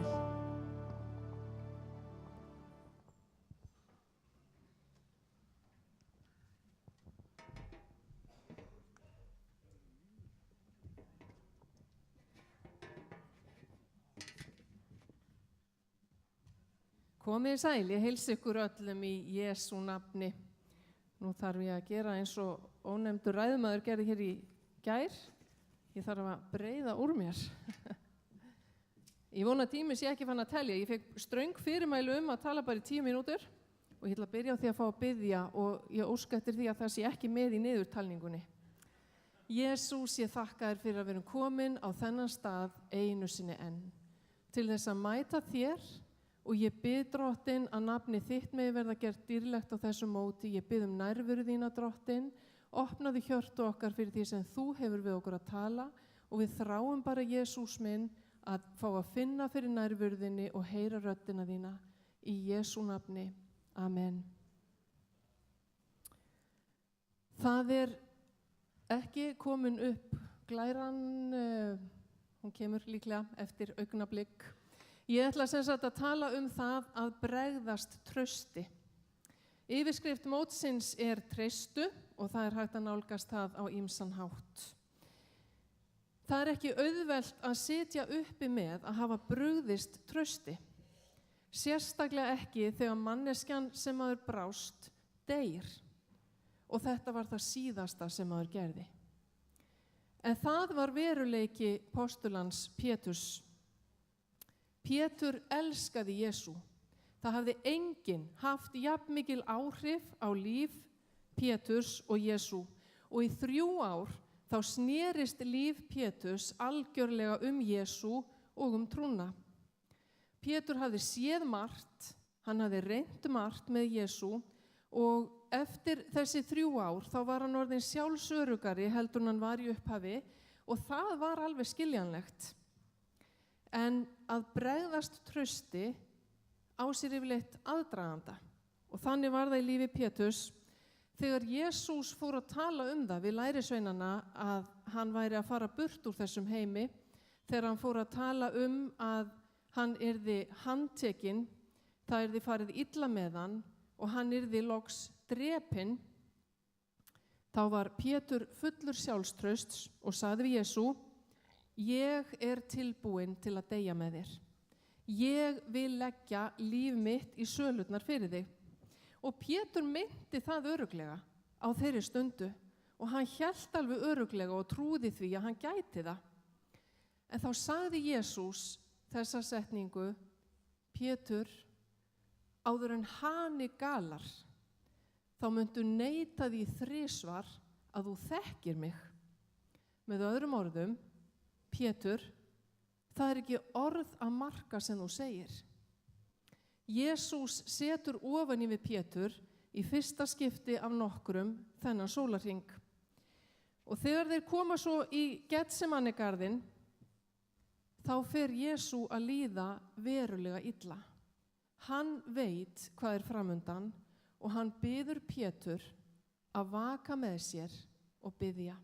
sæl. Komið sæl, ég heilsa ykkur öllum í Jesú nafni. Nú þarf ég að gera eins og ónefndur ræðumaður gerði hér í gær. Ég þarf að breiða úr mér. Ég vona að tími sé ekki fann að telja. Ég fekk ströng fyrirmæli að tala bara í 10 mínútur og ég ætla að byrja á því að fá að biðja og ég óska eftir því að það sé ekki með í niðurtalningunni. Jesús, ég þakka þér fyrir að vera komin á þennan stað einu sinni enn. Til þess að mæta þér og ég bið Drottinn að nafni þitt megi verða gert dýrlegt á þessu móti. Ég bið nærveru þína, Drottinn. Opnaðu hjörtu okkar fyrir því sem þú hefur við okkur að tala og við þráum bara, Jesús minn, að fá að finna fyrir nærveruðinni og heyra röddina þína. Í Jesú nafni. Amen. Það ekki komin upp glæran, hún kemur líklega eftir augnablik. Ég ætla sem sagt að tala það að bregðast trausti. Yfirskrift mótsins treystu og það hægt að nálgast það á ýmsan hátt. Það ekki auðvelt að sitja uppi með að hafa brugðist trausti. Sérstaklega ekki þegar manneskjan sem maður brást deyr. Og þetta var það síðasta sem maður gerði. En það var veruleiki postulans Péturs. Pétur elskaði Jesú. Það hafði enginn haft jafnmikil áhrif á líf Péturs og Jesú. Og í 3 ár þá snerist líf Péturs algjörlega Jesú og trúna. Pétur hafði séð margt, hann hafði reynt margt með Jesú og eftir þessi 3 ár þá var hann orðinn sjálfsöruggari heldur hann var í upphafi og það var alveg skiljanlegt. En að bregðast trausti á sér yfirleitt aðdraganda og þannig var það í lífi Péturs þegar Jesús fór að tala það við lærisveinana að hann væri að fara burt úr þessum heimi, þegar hann fór að tala að hann yrði handtekinn, það yrði farið illa með hann og hann yrði loks drepinn, þá var Pétur fullur sjálfstrausts og sagði við Jesú: Ég tilbúinn til að deyja með þér. Ég vil leggja líf mitt í sölurnar fyrir þig. Og Pétur meinti það örugglega á þeirri stundu og hann hélt alveg örugglega og trúði því að hann gæti það. En þá sagði Jesús þessa setningu: Pétur, áður en hani galar, þá muntu neita því 3 svar að þú þekkir mig. Með öðrum orðum, Pétur, það ekki orð að marka sem þú segir. Jesús setur ofan yfir Pétur í fyrsta skipti af nokkrum þennan sólarhring. Og þegar þeir koma svo í Getsemanigarðinn, þá fer Jesú að líða verulega illa. Hann veit hvað framundan og hann biður Pétur að vaka með sér og biðja.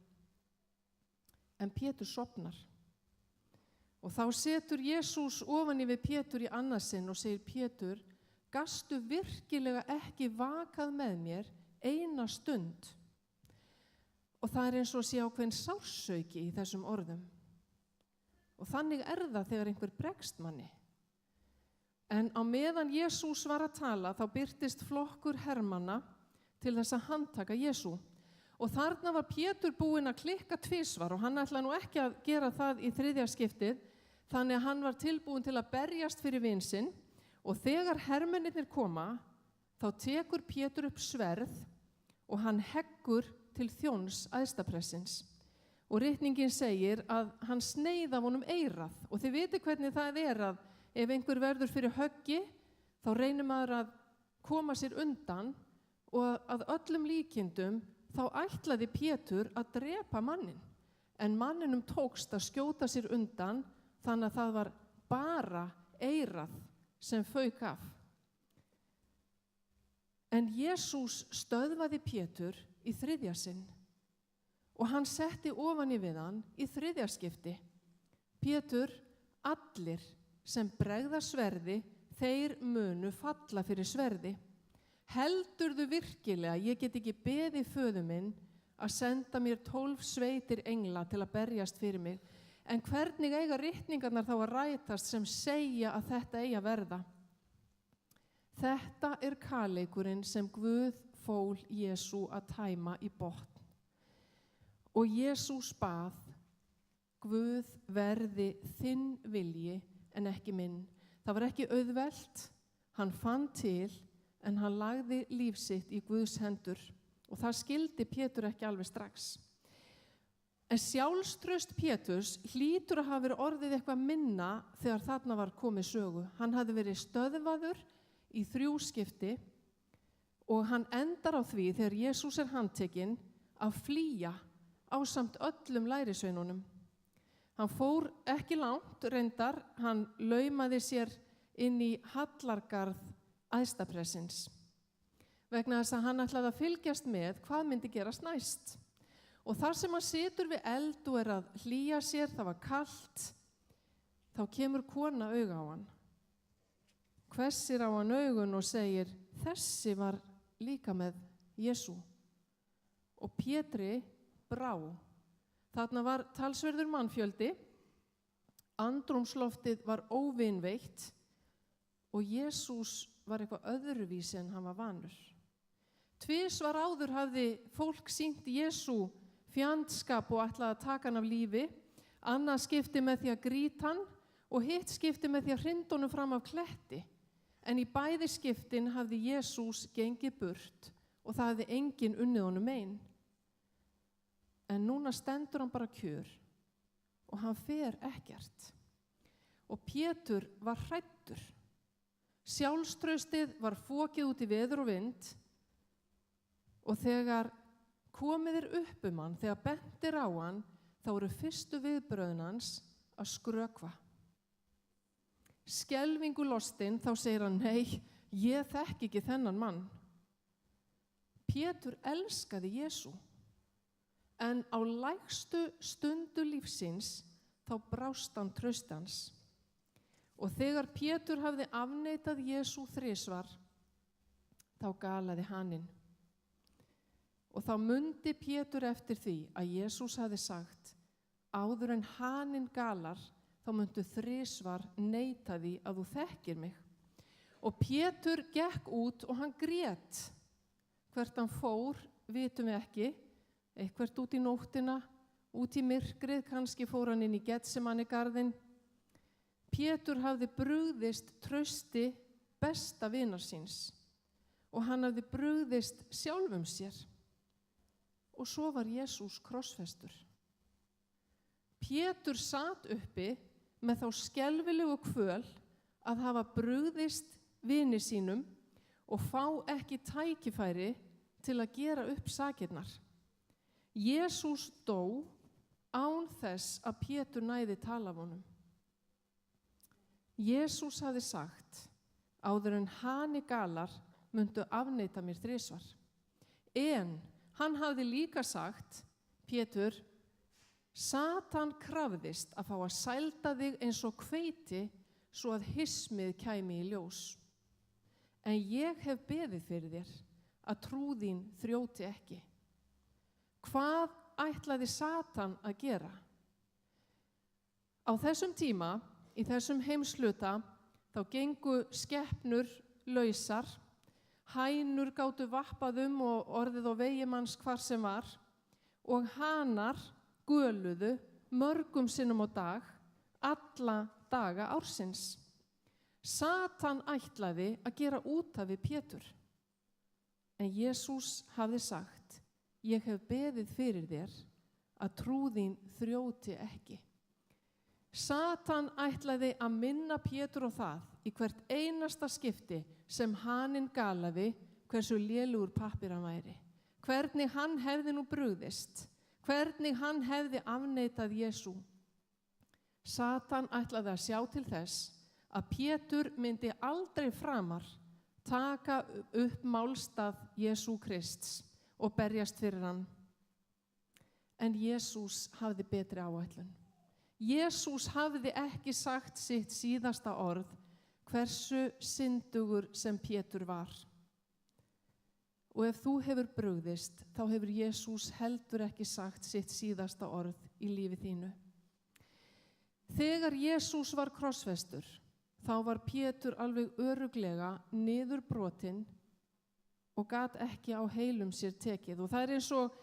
En Pétur sofnar. Og þá setur Jesús ofan yfir Pétur í annað sinn og segir: Pétur, gastu virkilega ekki vakað með mér eina stund? Og það eins og sé ákveðin sársauki í þessum orðum. Og þannig það þegar einhver bregst manni. En á meðan Jesús var að tala þá birtist flokkur hermanna til þess að handtaka Jesú. Og þarna var Pétur búinn að klikka 2 svar og hann ætlaði nú ekki að gera það í 3. skiptið, þannig að hann var tilbúinn til að berjast fyrir vin sinn og þegar hermennirnir koma, þá tekur Pétur upp sverð og hann heggur til þjóns æðstapressins. Og ritningin segir að hann sneið af honum eyrað og þið viti hvernig það að ef einhver verður fyrir höggi, þá reynir maður að koma sér undan og að öllum líkindum þá ætlaði Pétur að drepa mannin, en manninum tókst að skjóta sér undan þannig að það var bara eyrað sem fauk af. En Jesús stöðvaði Pétur í 3. sinn og hann setti ofan í við hann í 3. skipti. Pétur, allir sem bregða sverði, þeir munu falla fyrir sverði. Heldurðu virkilega, ég get ekki beðið föður minn að senda mér 12 sveitir engla til að berjast fyrir mig, en hvernig eiga ritningarnar þá að rætast sem segja að þetta eigi að verða? Þetta kaleikurinn sem Guð fól Jesú að tæma í botn. Og Jesús bað, Guð verði þinn vilji en ekki minn. Það var ekki auðvelt, hann fann til, en hann lagði líf sitt í Guðs hendur og það skildi Pétur ekki alveg strax. En sjálfstraust Péturs hlýtur að hafa verið orðið eitthvað minna þegar þarna var komið sögu. Hann hafði verið stöðvaður í 3 skipti og hann endar á því þegar Jesús handtekinn að flýja ásamt öllum lærisveinunum. Hann fór ekki langt reyndar, hann laumaði sér inn í hallargarð æðstapressins vegna þess að hann ætlaði að fylgjast með hvað myndi gerast næst. Og þar sem hann situr við eld og að hlýja sér, það var kalt, þá kemur kona auga á hann. Hvessir á hann augun og segir, þessi var líka með Jesú. Og Pétri brá. Þarna var talsverður mannfjöldi, andrúmsloftið var óvinveitt og Jesús var eitthvað öðruvísi en hann var vanur. Tvisvar áður hafði fólk sýnt Jesú fjandskap og ætlaði að taka hann af lífi, annað skipti með því að grýta hann og hitt skipti með því að hrinda honum fram af kletti. En í bæði skiptin hafði Jesús gengið burt og það hafði enginn unnið honum mein. En núna stendur hann bara kjur og hann fer ekkert. Og Pétur var hræddur. Sjálfstraustið var fokið út í veður og vind og þegar komið upp hann, þegar bentir á hann, þá eru fyrstu viðbrögðin hans að skrökva. Skelfingu lostinn, þá segir hann, nei, ég þekki ekki þennan mann. Pétur elskaði Jesú, en á lægstu stundu lífsins þá brást hann traust hans. Og þegar Pétur hafði afneitað Jesú 3 svar, þá galaði haninn. Og þá mundi Pétur eftir því að Jesús hafði sagt, áður en haninn galar, þá muntu 3 svar neita því að þú þekkir mig. Og Pétur gekk út og hann grét. Hvert hann fór, vitum við ekki, eitthvert út í nóttina, út í myrkrið, kannski fór hann inn í Getsemanigarðinn. Pétur hafði brugðist trausti besta vinar síns og hann hafði brugðist sjálfum sér. Og svo var Jesús krossfestur. Pétur sat uppi með þá skelfilegu kvöl að hafa brugðist vini sínum og fá ekki tækifæri til að gera upp sakirnar. Jesús dó án þess að Pétur næði tala af honum. Jesús hafði sagt, áður en hani galar muntu afneita mér 3 svar. En hann hafði líka sagt, Pétur, Satan krafðist að fá að sælda þig eins og hveiti svo að hismið kæmi í ljós. En ég hef beðið fyrir þér að trú þín þrjóti ekki. Hvað ætlaði Satan að gera? Á þessum tíma, í þessum heimshluta, þá gengu skepnur lausar, hænur gátu vappað og orðið á vegi manns hvar sem var og hanar göluðu mörgum sinnum á dag, alla daga ársins. Satan ætlaði að gera út af við Pétur. En Jesús hafði sagt, ég hef beðið fyrir þér að trú þín þrjóti ekki. Satan ætlaði að minna Pétur á það í hvert einasta skipti sem haninn galaði hversu lélugur pappír hann væri. Hvernig hann hefði nú brugðist, hvernig hann hefði afneitað Jesú. Satan ætlaði að sjá til þess að Pétur myndi aldrei framar taka upp málstað Jesú Krists og berjast fyrir hann. En Jesús hafði betri áætlun. Jesús hafði ekki sagt sitt síðasta orð, hversu syndugur sem Pétur var. Og ef þú hefur brugðist, þá hefur Jesús heldur ekki sagt sitt síðasta orð í lífi þínu. Þegar Jesús var krossfestur, þá var Pétur alveg örugglega niðurbrotinn og gat ekki á heilum sér tekið. Og það eins og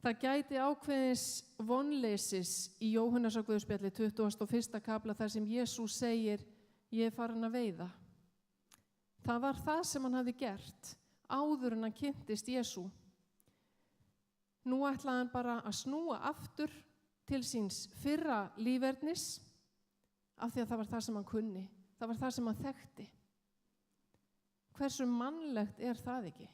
það gæti ákveðins vonleysis í Jóhannesarguðspjalli 21. kafla þar sem Jesús segir, ég farin að veiða. Það var það sem hann hafði gert áður en hann kynntist Jesú. Nú ætlaði hann bara að snúa aftur til síns fyrra lífernis af því að það var það sem hann kunni. Það var það sem hann þekkti. Hversu mannlegt er það ekki?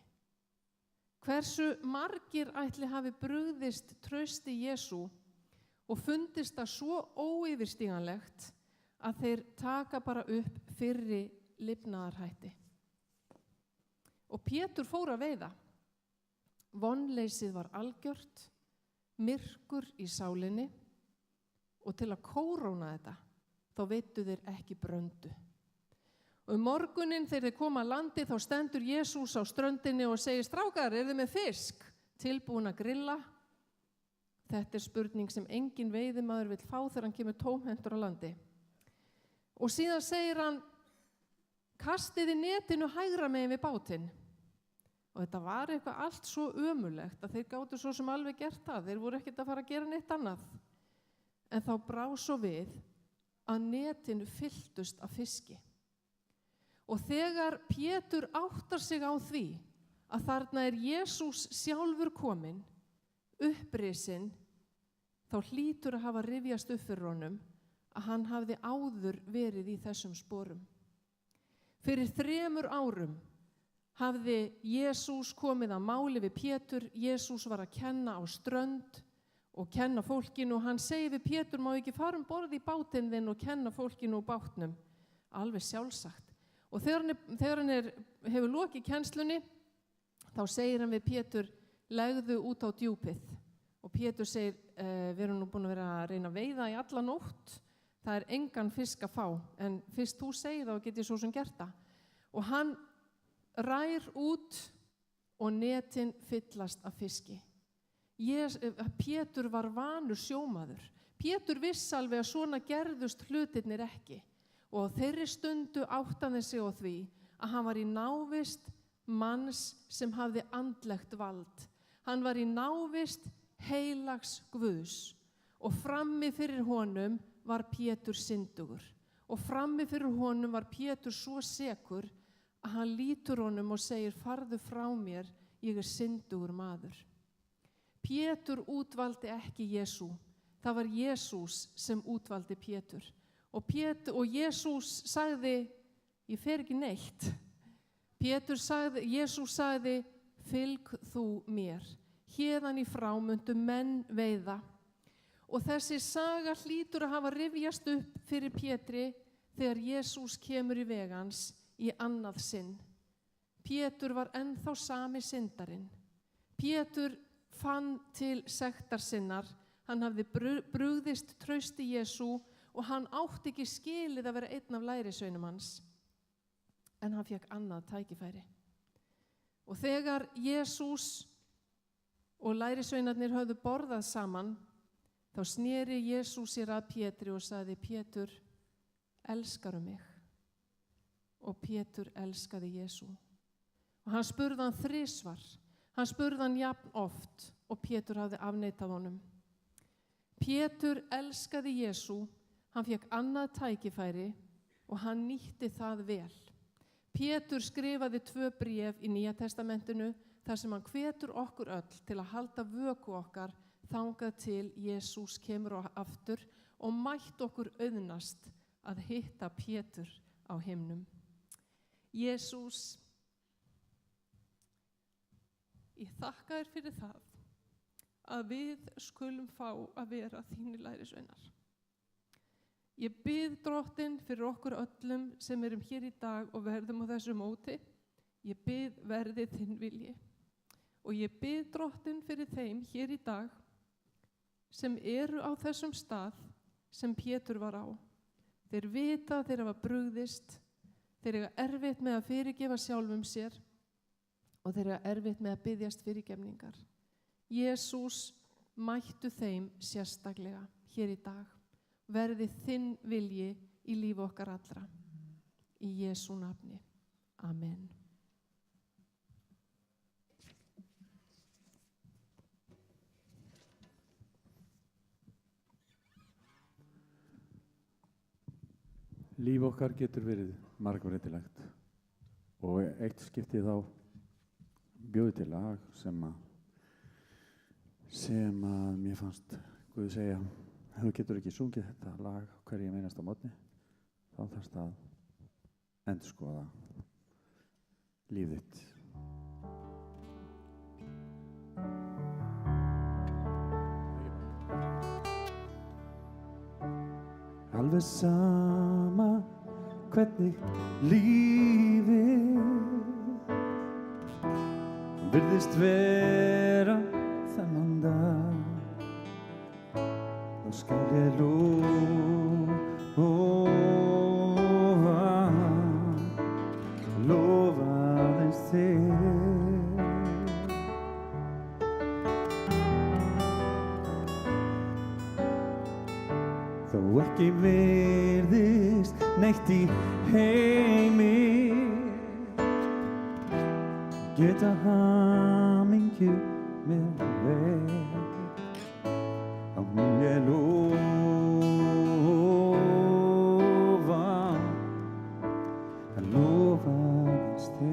Hversu margir ætli hafi brugðist trausti Jesú og fundist það svo óyfirstíganlegt að þeir taka bara upp fyrri lifnaðarhætti. Og Pétur fór að veiða. Vonleysið var algjört, myrkur í sálinni og til að kóróna þetta, þá veittu þeir ekki bröndu. Og morguninn þegar þeir koma að landi þá stendur Jesús á ströndinni og segir, strákar, þið með fisk? Tilbúin að grilla? Þetta er spurning sem engin veiðimaður vill fá þegar hann kemur tómhentur á landi. Og síðan segir hann, kastiði netinu hægra megin við bátinn. Og þetta var eitthvað allt svo ömurlegt að þeir gátu svo sem alveg gert það. Þeir voru ekkert að fara að gera neitt annað. En þá brá svo við að netinu fylltust af fiski. Og þegar Pétur áttar sig á því að þarna er Jesús sjálfur kominn, upprisinn, þá hlýtur að hafa rifjast upp fyrir honum að hann hafði áður verið í þessum sporum. Fyrir 3 árum hafði Jesús komið að máli við Pétur. Jesús var að kenna á strönd og kenna fólkinu og hann segir við Pétur, má ekki fara borð í bátinn þinn og kenna fólkinu úr bátnum? Alveg sjálfsagt. Og þegar hann hefur lokið kennslunni, þá segir hann við Pétur, legðu út á djúpið. Og Pétur segir, við erum nú búin að vera að reyna að veiða í alla nótt, það er engan fisk að fá, en fyrst þú segir það og get ég svo sem gert það. Og hann rær út og netin fyllast af fiski. Pétur var vanur sjómaður. Pétur vissi alveg að svona gerðust hlutirnir ekki. Og á þeirri stundu áttaði sig á því að hann var í návist manns sem hafði andlegt vald. Hann var í návist heilags Guðs og frammi fyrir honum var Pétur syndugur. Og frammi fyrir honum var Pétur svo sekur að hann lítur honum og segir, farðu frá mér, ég er syndugur maður. Pétur útvaldi ekki Jesú. Það var Jesús sem útvaldi Pétur. Og Jesús sagði, ég fer ekki neitt. Jesús sagði, fylg þú mér. Héðan í frá myndu menn veiða. Og þessi saga hlýtur að hafa rifjast upp fyrir Pétri þegar Jesús kemur í vegans í annað sinn. Pétur var ennþá sami syndarinn. Pétur fann til sektar sinnar. Hann hafði brugðist trausti Jesú og hann átti ekki skilið að vera einn af lærisveinum hans. En hann fékk annað tækifæri. Og þegar Jesús og lærisveinarnir höfðu borðað saman, þá sneri Jesús sér að Pétri og sagði, Pétur, elskaru mig? Og Pétur elskaði Jesú. Og hann spurði hann 3 svar. Hann spurði hann jafn oft og Pétur hafði afneitað honum. Pétur elskaði Jesú, hann fékk annað tækifæri og hann nýtti það vel. Pétur skrifaði 2 bréf í Nýja testamentinu þar sem hann hvetur okkur öll til að halda vöku okkar þangað til Jesús kemur aftur og mætt okkur auðnast að hitta Pétur á himnum. Jesús, ég þakka þér fyrir það að við skulum fá að vera þínir lærisveinar. Ég bið Drottinn fyrir okkur öllum sem erum hér í dag og verðum á þessu móti. Ég bið verði þinn vilji. Og ég bið Drottinn fyrir þeim hér í dag sem eru á þessum stað, sem Pétur var á. Þeir vita að þeir hafa brugðist, þeir eiga erfitt með að fyrirgefa sjálfum sér og þeir eiga erfitt með að biðjast fyrirgefningar. Jesús mættu þeim sérstaklega hér í dag. Verði þinn vilji í lífi okkar allra. Í Jesú nafni. Amen. Líf okkar getur verið margbreytilegt og eitt skiptið þá bjóði til lag sem að mér fannst Guð segja, þú getur ekki sungið þetta lag hverjum einasta morgni, þá þarfst að endurskoða líf þitt. Alveg sama hvernig lífið virðist vera þennan dag, þá skal ég lofa aðeins þér. Þó ekki virðist neitt í heimi geta hamingju með veg, þá mun ég lofa aðeins þér.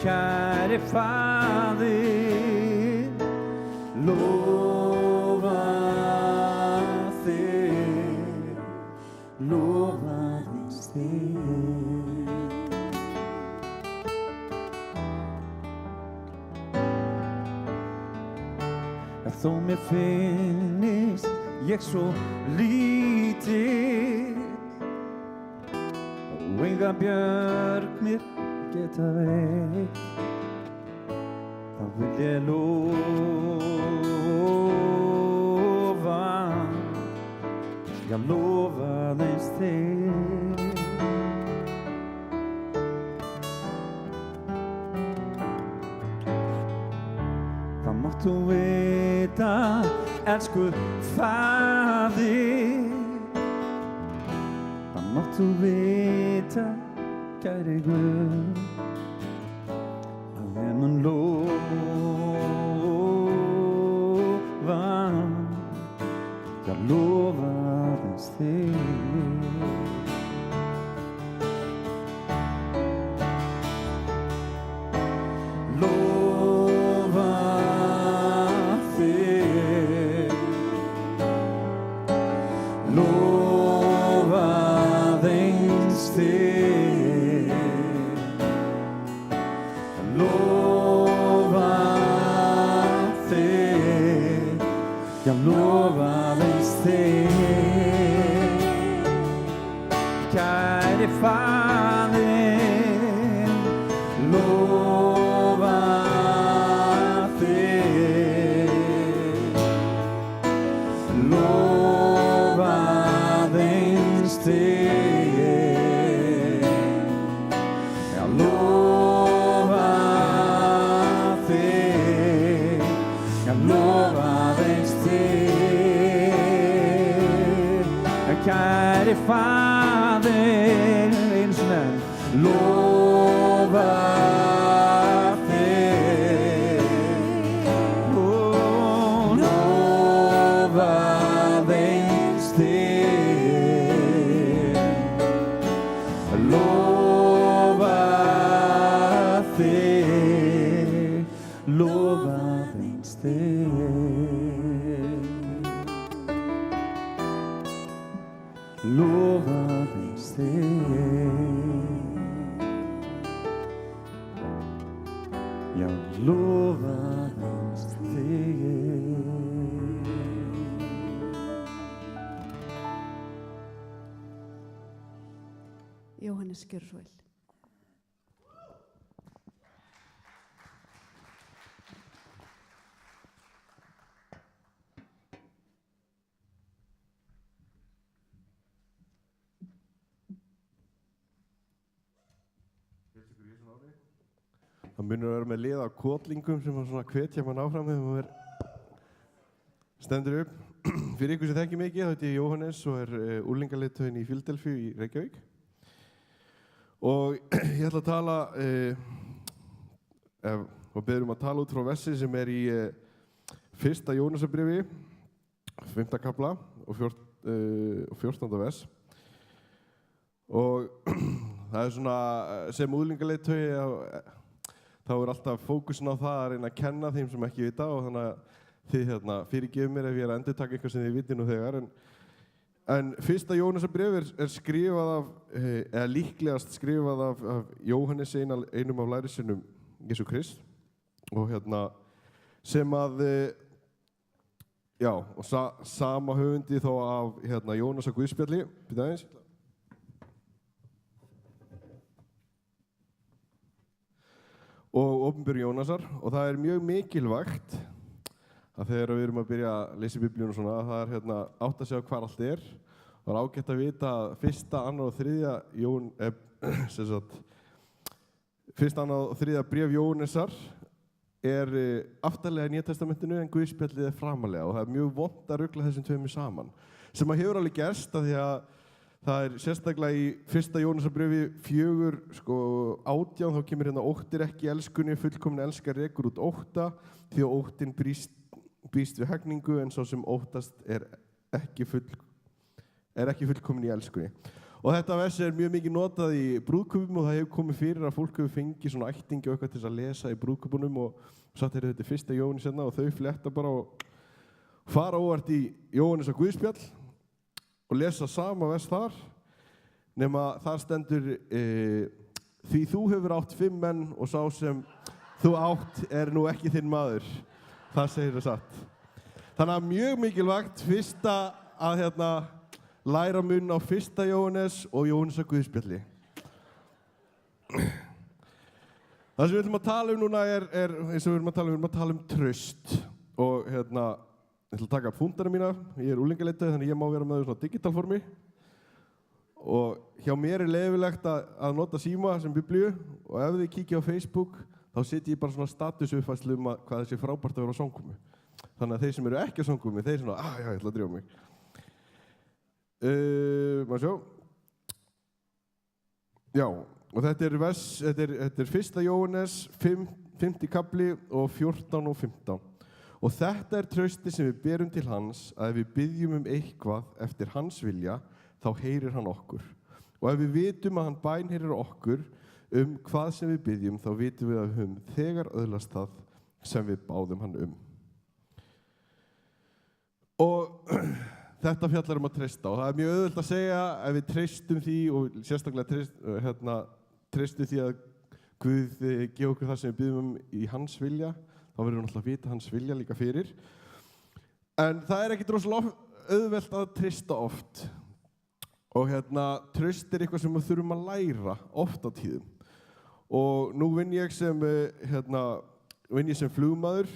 Kæri Faðir, lofa þér, lofa aðeins þér. Ef þó mér finnist ég svo lítil og enga björg mér geta veitt, þá vil ég lofa, já lofa aðeins þér. Það máttu vita, elsku Faðir, það máttu vita, kæri Guð, að ég mun lofa, já lofa aðeins þér. Lofa þér, lofa aðeins þér. Lofa þér, já lofa aðeins þér. Kæri Faðir, lofa þér, lofa aðeins þér, já lofa þér, já lofa aðeins þér. Kæri Faðir, einu sinni enn, lofa þér, lofa aðeins þér, lofa þér, lofa aðeins þér. já, lofaðist þig. Jóhannes, gjörðu svo vel. Það munur að vera með lið af kotlingum sem var svona hvetja mann áfram þegar maður stendur upp. Fyrir ykkur sem þekki mikið, þá heiti ég Jóhannes og unglingaleiðtoginn í Philadelphia í Reykjavík. Og ég ætla að tala og beður að tala út frá versi sem í 1. Jónasarbréfi, 5. kafla og 14. vers. Og það svona sem unglingaleiðtogi þá alltaf fókusin á það að reyna að kenna þeim sem ekki vita og þannig að þið fyrirgefið mér ef ég að endurtaka eitthvað sem þið vitið nú þegar. En 1. Jónasarbréf skrifað af, eða líklegast skrifað af Jóhannesi, einum af lærisveinum Jesú Krist. Og sem að, já, og sama höfundi þó af Jónasar Guðspjalli, byrja aðeins. Og opinberun Jónasar, og það mjög mikilvægt að þegar við erum að byrja að lesa Biblíuna og svona, það átt að segja hvar allt Það er ágætt að vita að 1., 2. og 3. 1., 2. og 3. bréf Jóhannesar aftarlega í Nýja testamentinu en Guðspjallið framalega og það mjög vont að rugla þessum tveimur saman. Sem að hefur alveg gerst að því að það sérstaklega í 1. Jónasarbréfi 4:18 þá kemur óttir ekki elskunni, fullkomin elskar rekur út ótta, því að óttin býst við hegningu en sá sem óttast ekki fullkomin í elskunni. Og þetta vers mjög mikið notað í brúðkaupum og það hefur komið fyrir að fólk hefur fengið svona ættingi og eitthvað til að lesa í brúðkaupunum og satt þetta 1. Jóhannes og þau fletta bara og fara óvart í Jóhannes og Guðspjall og lesa sama vers þar, nema þar stendur því þú hefur átt 5 menn og sá sem þú átt nú ekki þinn maður. Það segir það satt. Þannig að mjög mikilvægt fyrst að læra mun á 1. Jóhannes og Jóhannes og Guðspjalli. Það sem við ætlum að tala núna eins og við erum að tala traust og ég ætla að taka púntana mína, ég unglingaleiðtogi þannig ég má vera með svona digitalformi og hjá mér leyfilegt að nota síma sem biblíu og ef þið kíkja á Facebook þá setjum ég bara svona statusuppfærslu hvað þessi frábært að vera á songkomu. Þannig að þeir sem eru ekki á songkomu, þeir svona, já, ég ætla að drífa mig. Má sjá. Já, og þetta vers, þetta 1. Jóhannes, 5. kapli og 14 og 15. Og þetta trausti sem við berum til hans, að ef við biðjum eitthvað eftir hans vilja, þá heyrir hann okkur. Og ef við vitum að hann bænheyrir okkur hvað sem við biðjum, þá vitum við að við höfum þegar öðlast það sem við báðum hann Og þetta fjallar að treysta og það mjög auðvelt að segja ef við treystum því og sérstaklega treystum því að Guð gefa okkur það sem við biðjum í hans vilja, þá verðum við náttúrulega að vita hans vilja líka fyrir. En það ekki rosalega auðvelt að treysta oft. Og traust eitthvað sem við þurfum að læra oft á tíðum. Og nú vinn ég sem flugmaður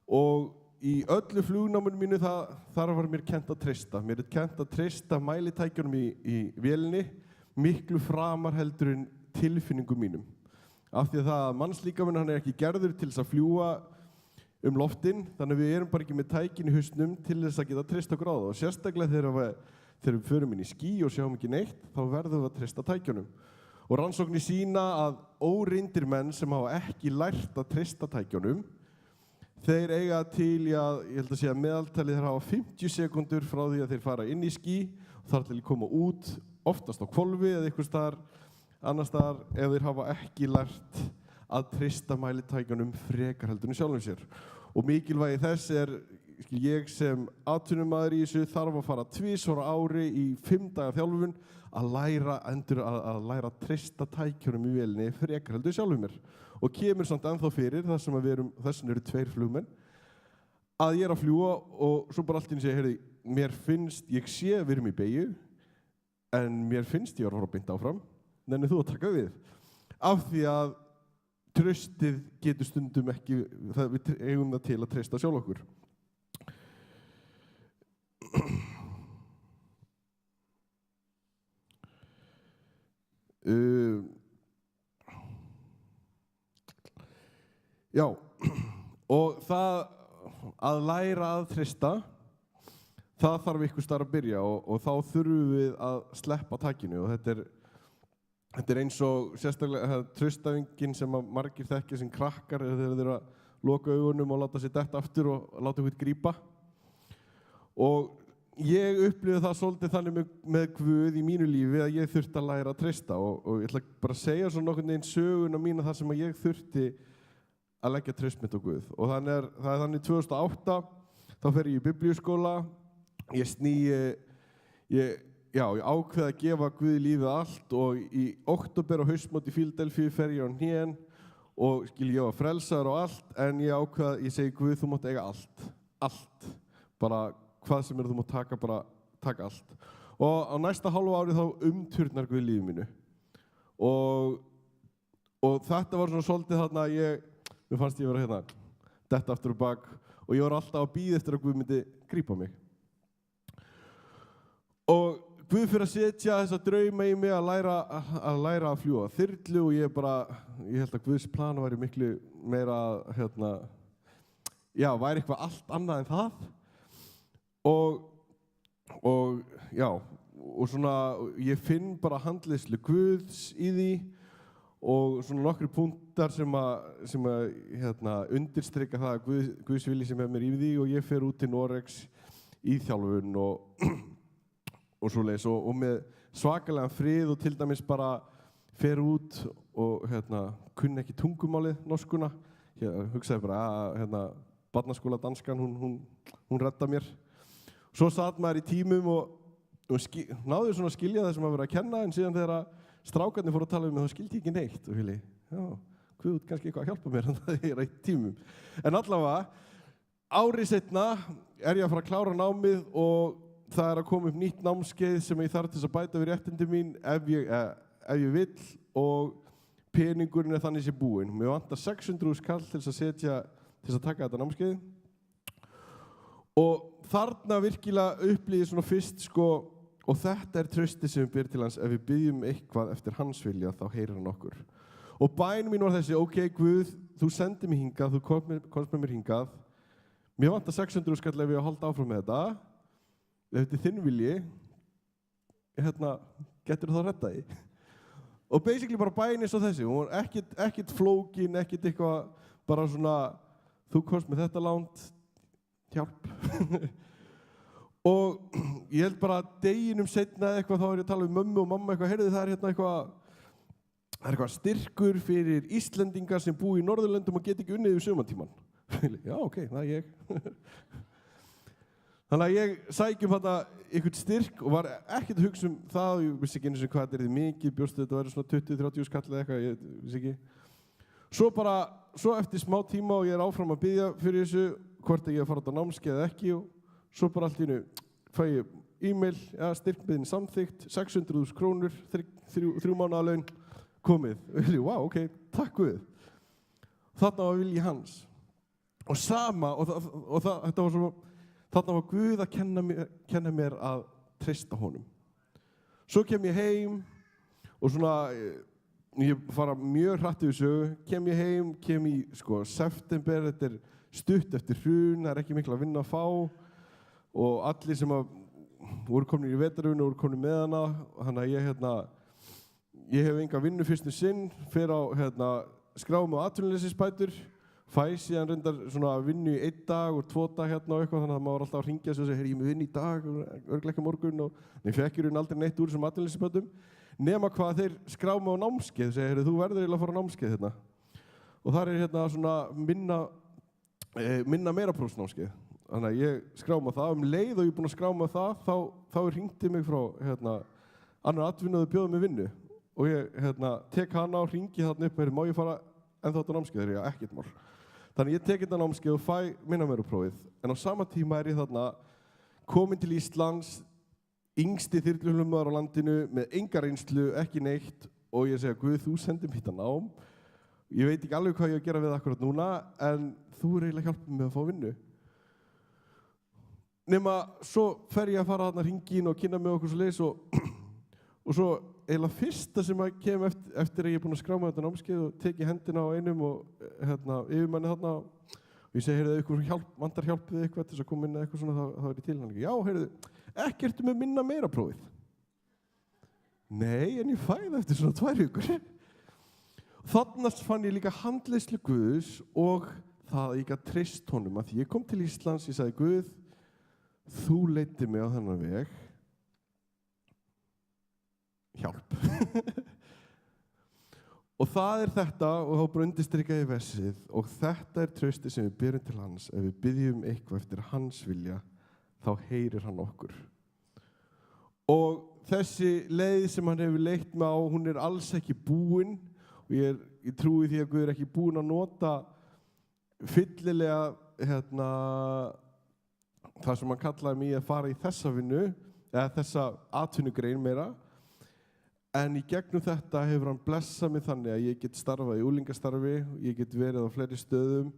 og í öllu flugnáminu mínu þar var mér kennt að treysta. Mér kennt að treysta mælitækjunum í vélinni miklu framar heldur en tilfinningum mínum. Af því að mannslíkaminn hann ekki gerður til þess að fljúga loftin, þannig að við erum bara ekki með tækin í hausnum til þess að geta treyst okkur á það. Og sérstaklega þegar við förum inn í ský og sjáum ekki neitt, þá verðum við að treysta tækjunum. Og rannsóknir sýna að óreyndir menn sem hafa ekki lært að treysta tækjunum, þeir eiga til ég held að segja meðaltalið þeir hafa 50 sekúndur frá því að þeir fara inn í ský og þar til að koma út, oftast á hvolfi eða einhvers staðar, annars staðar ef þeir hafa ekki lært að treysta mælitækjunum frekar heldur en sjálfum sér. Og mikilvægi þess ég sem atvinnumaður í þessu þarf að fara 2 ári í 5 daga þjálfun að læra að treysta tækjunum í vélinni frekar heldur sjálfum mér. Og kemur samt ennþá fyrir, þar sem þessin eru 2 flugmenn, að ég að fljúga og svo bara allt í einu segja, heyrðu, mér finnst, ég sé við erum í beygju, en mér finnst ég að fara beint áfram, nennir þú að taka við. Af því að traustið getur stundum ekki, við eigum það til að treysta sjálf okkur. Já, og það að læra að treysta, það þarf ykkur starf að byrja og þá þurfum við að sleppa takinu og þetta er eins og sérstaklega traustæfingin sem að margir þekkja sem krakkar þegar þeir eru að loka augunum og láta sér detta aftur og láta ykkur grípa. Og ég upplifði það svolítið þannig með Guð í mínu lífi að ég þurfti að læra að treysta og ég ætla bara að segja svona nokkurn veginn söguna mína þar sem að ég þurfti að leggja traust mitt á Guð. Og það er þannig 2008, þá fer ég í biblíuskóla, ég ákveði að gefa Guði lífið allt og í október á haustmóti í Fíladelfíu fer ég á hnén og ég var frelsaður og allt, en ég segi Guð, þú mátt eiga allt, bara hvað sem þú mátt taka, bara taka allt. Og á næsta hálfa ári þá umturnar Guð lífið mínu og þetta var svona svolítið þarna að mér fannst ég vera hérna detta aftur og bak og ég var alltaf að bíða eftir að Guð myndi grípa mig. Og Guð fyrir að setja þessa drauma í mig að læra að fljúga þyrlu og ég held að Guðs plan væri miklu meira væri eitthvað allt annað en það. Og svona ég finn bara handleiðslu Guðs í því og svona nokkru punktar sem undirstrika það að Guðs vilji sem mér í því og ég fer út til Noregs í þjálfun og svoleiðis og með svakalega frið og til dæmis bara fer út og kunni ekki tungumálið norskuna. Ég hugsaði bara að barnaskóla danskan, hún redda mér. Svo satt maður í tímum og náði svona að skilja það sem maður verið að kenna en síðan þegar strákarnir fóru að tala þá skildi ég ekki neitt og Guð kannski eitthvað að hjálpa mér en það í tímum. En allavega, ári seinna ég að fara að klára námið og það að koma upp nýtt námskeið sem ég þarf til að bæta við réttindi mín ef ég vill og peningurinn þannig sé búinn. Mér vantar 600.000 kall til að taka þetta námskeið. Og þarna virkilega upplýði svona fyrst og þetta traustið sem við ber til hans, ef við byggjum eitthvað eftir hans vilja þá heyrir hann okkur. Og bæn mín var þessi, ok Guð, þú sendir mig hingað, þú komst með mér hingað, mér vantar 600.000 kall ef ég að halda áfram með þetta, ef þetta þinn vilji, getur þú þá að redda því? Og basically bara bæn eins og þessi, hún var ekkert flókin, ekkert eitthvað, bara svona, þú komst með þetta langt, hjálp. Og ég held bara að deginum seinna eitthvað þá ég að tala við mömmu og mamma eitthvað, heyrðu það eitthvað styrkur fyrir Íslendingar sem búi í Norðurlöndum og get ekki unnið við sumartíman. Já, ok, það er ég. Þannig að ég sækjum þetta eitthvað styrk og var ekkert að hugsa það, ég vissi ekki eins og hvað þetta mikið, bjóstu þetta væri svona 20-30 skall eða eitthvað, ég vissi ekki. Svo eftir smá tíma og ég áfram að biðja fyrir þessu, hvort ég að fara á námskeið eða ekki og svo bara allt í einu fæ ég e-mail, styrkbiðin samþykkt, 600.000 krónur, 3 mánaða laun, komið. Wow, ok, takk Guð. Þarna var vilji hans. Og sama, þetta var svona, þarna var Guð að kenna mér að treysta honum. Svo kem ég heim og svona, ég fara mjög hratt yfir sögu, kem ég heim, kem í september, þetta er stutt eftir hrun, það er ekki miklu að vinna að fá og allir sem voru komin í vetrarvinnu voru komin með hana, þannig að ég hef enga vinnu fyrstu sinn, fer á skráum og atvinnuleysisbætur, fæ síðan reyndar svona vinnu í 1 dag og 2 dag og eitthvað, þannig að maður var alltaf að hringja og segja, ég með vinnu í dag, örugglega ekki á morgun og ég fekk í raun aldrei neitt úr þessum atvinnuleysisbætum, nema hvað þeir skráum á námskeið, segja, þú verður eiginlega að fara á námskeið hérna. Og þar er svona minna meira prófsnámskeið. Þannig að ég skráma það, leið og ég er búinn að skráma það, þá hringdi mig frá annar atvinnuðu bjóða mig vinnu og ég tek hana og hringi þarna upp og má ég fara ennþá þetta námskeið? Þegar ég ekkert mál. Þannig ég tek þetta námskeið og fæ minnamæruprófið, en á sama tíma ég þarna komin til Íslands, yngsti þyrluhlumaður á landinu með enga reynslu, ekki neitt, og ég segja, Guð, þú sendir mér þetta nám. Ég veit ekki alveg hvað ég að gera við akkurat núna, en þú eiginlega hjálpað mér að fá vinnu. Nema svo fer ég að fara þarna hringinn og kynna með okkur svo leiðis og svo eiginlega fyrsta sem að kem eftir að ég er búinn að skrá með þetta námskeið og teki hendina á einum og yfirmanni þarna og ég segi, heyrðu, ykkur vantar hjálp við eitthvað til þess að koma inn eða eitthvað svona, þá er ég til hann ekki. Já, heyrðu, ekkert með minna meira prófið. Nei, en ég fæði eftir svona 2 vikur. Þarna fann ég líka handleiðslu Guðs og það að ég gat treyst honum að því ég kom til Íslands, ég sagði, Guð, þú leiddir mig á þennan veg. Hjálp. Og það er þetta, og þá bara undirstrika ég versið, og þetta er trausti sem við berum til hans. Ef við byggjum eitthvað eftir hans vilja, þá heyrir hann okkur. Og þessi leið sem hann hefur leitt mig á, hún er alls ekki búin, og ég trúi því að Guð er ekki búin að nota fyllilega það sem hann kallaði mig að fara í þessa vinnu, eða þessa atvinnugrein meira. En í gegnum þetta hefur hann blessað mig þannig að ég get starfað í unglingastarfi, ég get verið á fleiri stöðum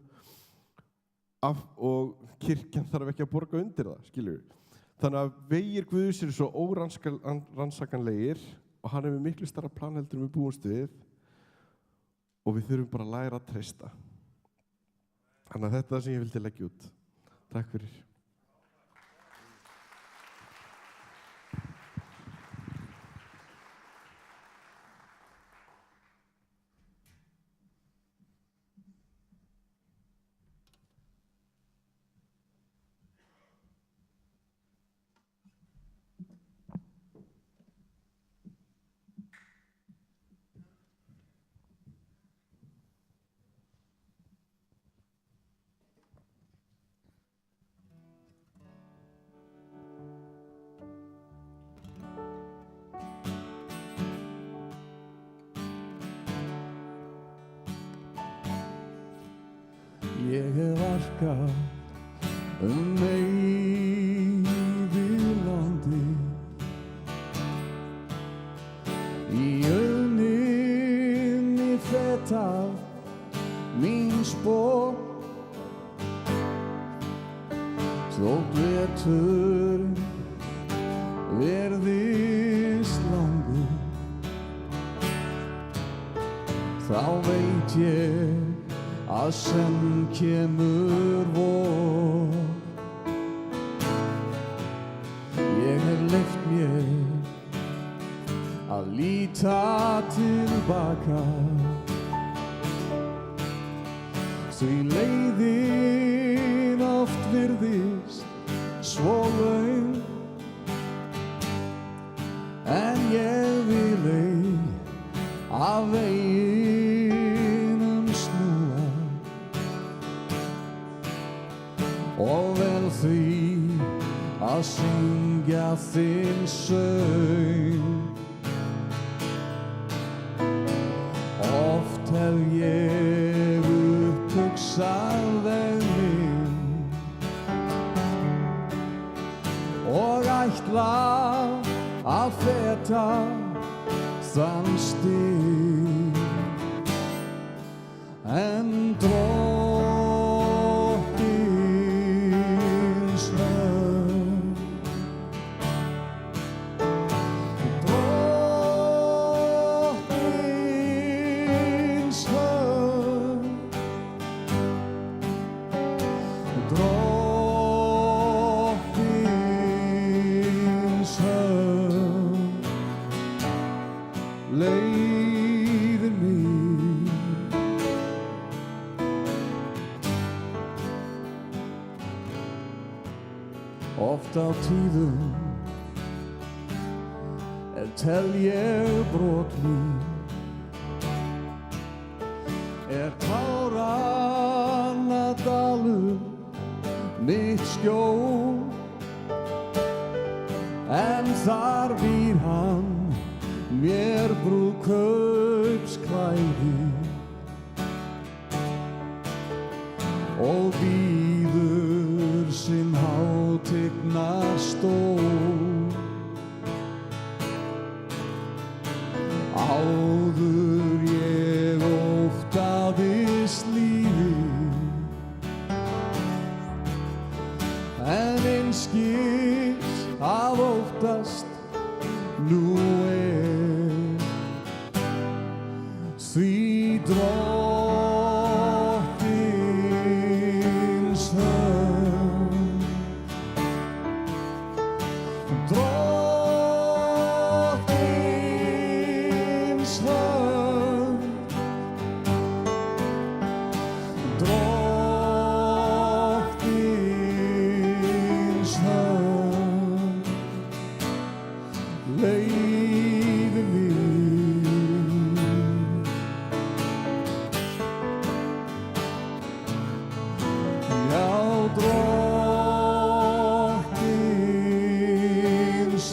og kirkjan þarf ekki að borga undir það, skilur við. Þannig að vegir Guðs eru svo órannsakanlegir og hann hefur miklu stærra plan heldur við búumst við og við þurfum bara að læra að treysta. Þannig að þetta er það sem ég vildi leggja út. Takk fyrir. Ég hef arkað eyðilandi í auðninni fetað mín spor þótt veturinn verðist langur þá veit ég að senn kemur vor. Ég hef leyft mér að líta tilbaka því leiðin oft virðist svo löng en ég vil ei af veginum snúa og vel því að syngja þinn söng. Oft hef ég upphugsað veg minn og ætlað að feta þann stíg en drottins hönd drottins hönd drottins hönd leiðir mig. Oft á tíðum tel ég brot mín táranna dalur mitt skjól en þar býr hann Áður ég óttaðist lífið, en einskis að óttast nú því Drottins hönd, Drottins hönd, Drottins hönd leiðir mig. Já, Drottins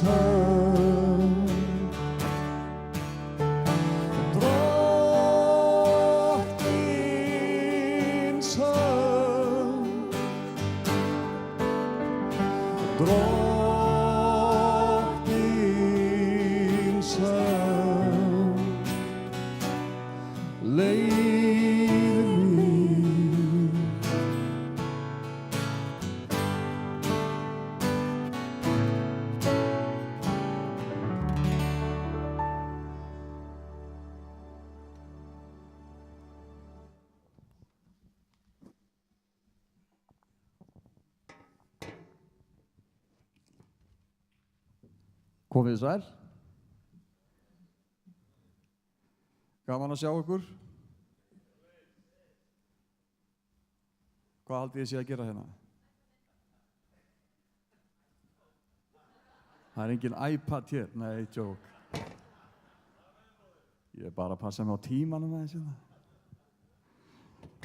hönd, Drottins hönd, Drottins hönd leiðir mig. Komið sæl. Gaman að sjá ykkur. Hvað haldið þið sé að gera hérna? Það er engin iPad hér, nei, joke. Ég er bara að passa mig á tímanum aðeins hérna.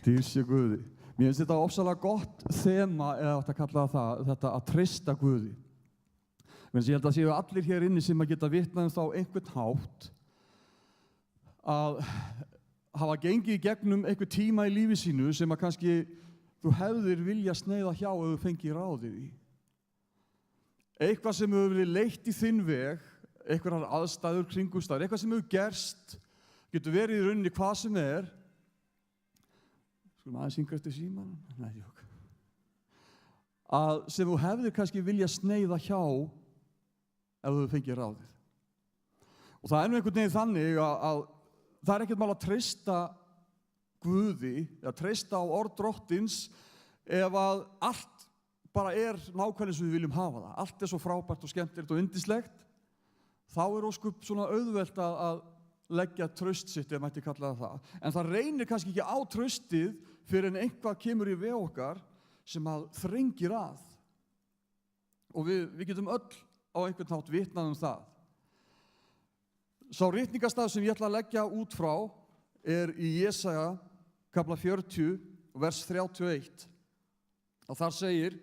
Dýrsi Guði. Mér finnst þetta ofsalega gott þema, eða átt að kalla það, þetta að treysta Guði. Ég held að séu allir hér inni sem að geta vitnað þá einhvern hátt að hafa gengið í gegnum einhver tíma í lífi sínu sem að kannski þú hefðir vilja sneiða hjá ef þú fengið ráðið í. Eitthvað sem hefur verið leitt í þinn veg, einhverjar aðstæður, kringumstæður, eitthvað sem hefur gerst, getur verið í rauninni hvað sem er. Skulum aðeins synga eftir símanum? Nei, jók. Að sem þú hefðir kannski vilja sneiða hjá ef þú fengið ráðið. Og það er nú einhvern veginn þannig að það er ekkert mál að treysta Guði, eða treysta á orð Drottins ef að allt bara er nákvæmlega sem við viljum hafa það. Allt er svo frábært og skemmtilegt og yndislegt. Þá er óskup svona auðvelt að leggja traust sitt, ef mætti kalla það. En það reynir kannski ekki á traustið fyrir en eitthvað kemur í veg okkar sem að þrengir að. Og við getum öll á einhvern hátt vitnað það. Sá ritningarstaf sem ég ætla að leggja út frá er í Jesaja, kafla 40, vers 31. Og þar segir: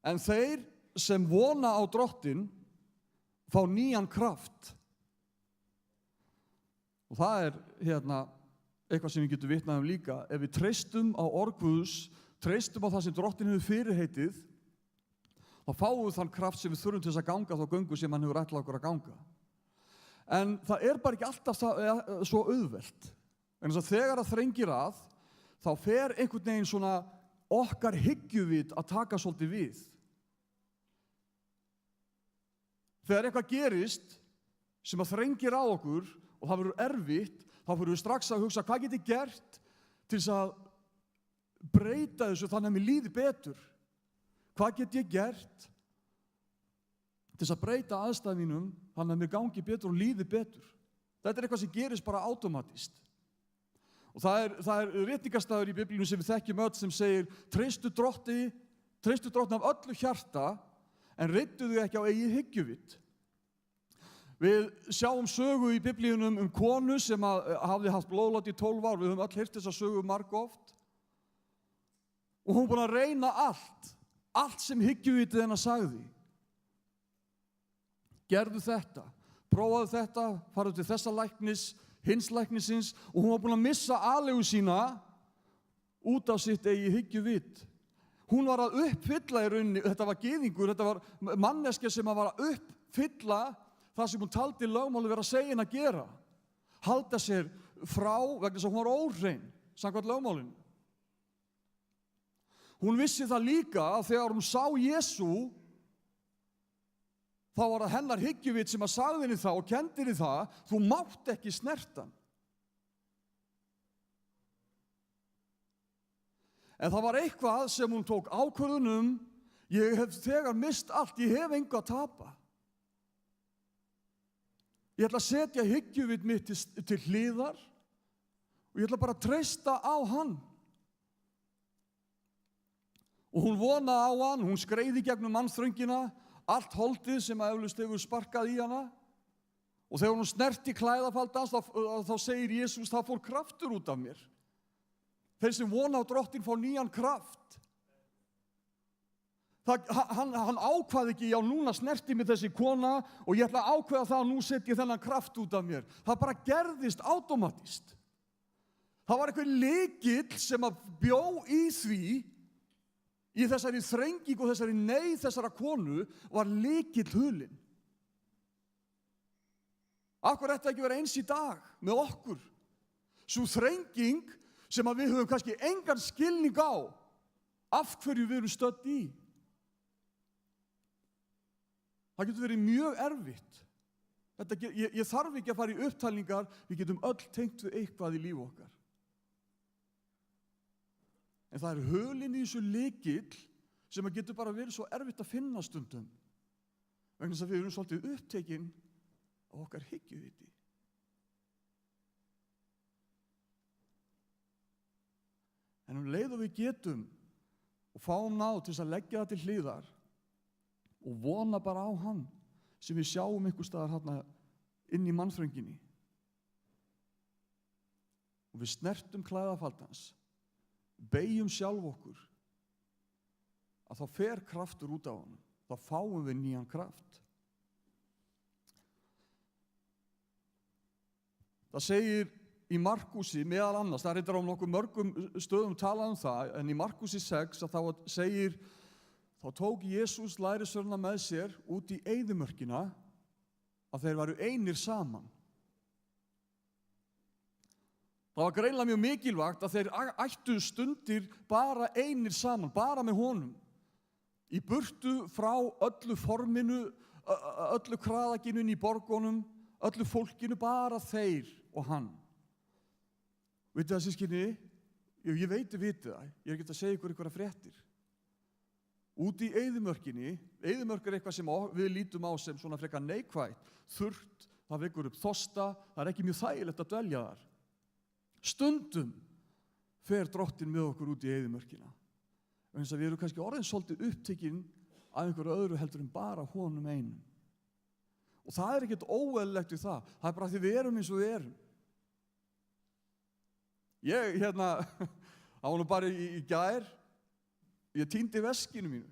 En þeir sem vona á Drottinn fá nýjan kraft. Og það er eitthvað sem við getum vitnað líka. Ef við treystum á orð Guðs, treystum á það sem Drottinn hefur fyrirheitið, þá fáum við þann kraft sem við þurfum til þess að ganga þá göngu sem hann hefur ætlað okkur að ganga. En það er bara ekki alltaf svo auðvelt. En þess að þegar það þrengir að, þá fer einhvern veginn svona okkar hyggjuvit að taka svolítið við. Þegar eitthvað gerist sem að þrengir á okkur og það verður erfitt, þá fyrir við strax að hugsa hvað get ég gert til þess að breyta þessu þannig að mér líði betur. Hvað get ég gert til þess að breyta aðstæðum mínum þannig að mér gangi betur og líði betur. Þetta er eitthvað sem gerist bara automatist. Og það er ritningarstaður í Biblíunum sem við þekkjum öll sem segir: treystu Drottni af öllu hjarta, en reiddu þig ekki á eigið hyggjuvit. Við sjáum sögu í Biblíunum konu sem hafði haft blóðlát í 12 ár. Við höfum öll heyrt þessa sögu margoft. Og hún búin að reyna allt sem hyggjuvitið hennar sagði. Gerðu þetta, prófaðu þetta, farðu til þessa læknis, hins læknisins, og hún var búin að missa aleigu sína út af sitt eigið hyggjuvit. Hún var að uppfylla í rauninni, þetta var gyðingur, þetta var manneskja sem var að uppfylla það sem hún taldi lögmáli vera að segja henni að gera. Halda sér frá vegna þess að hún var óhrein samkvæmt lögmálinu. Hún vissi það líka að þegar hún sá Jesú, þá var það hennar hyggjuvit sem að sagði henni það og kendi henni það, þú mátt ekki snerta hann. En það var eitthvað sem hún tók ákvörðun ég hef þegar mist allt, ég hef engu að tapa. Ég ætla að setja hyggjuvit mitt til hliðar og ég ætla bara að treysta á hann. Og hún vonaði á hann, hún skreiði gegnum mannþröngina, allt holdið sem að eflaust hefur sparkað í hana. Og þegar hún snerti klæðafaldans, þá segir Jesús, það fór kraftur út af mér. Þeir sem vona á Drottin fá nýjan kraft. Hann ákvað ekki, já núna snerti mig þessi kona og ég ætla að ákveða það að nú setja ég þennan kraft út af mér. Það bara gerðist átómatist. Það var eitthvað lykill sem að bjó í því, í þessari þrengingu og þessari neyð þessara konu var lykill hulinn. Af hverju ætti ekki vera eins í dag með okkur? Sú þrenging sem að við höfum kannski engan skilning á af hverju við erum stödd í. Það getur verið mjög erfitt. Ég þarf ekki að fara í upptalningar, við getum öll tengt við eitthvað í lífi okkar. En það hulinn í þessu lykill sem að getur bara verið svo erfitt að finna stundum. Vegna þess að við erum svolítið upptekin á okkar hyggjuviti. En leið og við getum og fáum náð til þess að leggja það til hliðar og vona bara á hann sem við sjáum einhvers staðar hérna inn í mannþrönginni. Og við snertum klæðafaldans, beygjum sjálf okkur, að þá fer kraftur út á hann. Þá fáum við nýjan kraft. Það segir í Markúsi meðal annars, það reyndar á nokkuð mörgum stöðum talað það, en í Markúsi 6 að þá segir, þá tók Jesús lærisveinana með sér út í eyðimörkina að þeir varu einir saman. Það var greinilega mjög mikilvægt að þeir ættu stundir bara einir saman, bara með honum. Í burtu frá öllu forminu, öllu kraðakinu í borgunum, öllu fólkinu, bara þeir og hann. Vitið það, systkini? Ég veit það, ég er ekki að segja ykkur einhverja fréttir. Úti í eyðimörkinni, eyðimörk er eitthvað sem við lítum á sem svona frekar neikvætt, þurrt, það vekur upp þorsta, það er ekki mjög þægilegt að dvelja þar. Stundum fer Drottinn með okkur út í eyðimörkina. Þannig að við erum kannski orðin svolítið upptekinn af einhverju öðru heldur en bara honum einum. Og það er ekkert óeðlilegt við það. Það er bara því við erum eins og við erum. Ég, það var nú bara í gær, ég týndi veskinu mínu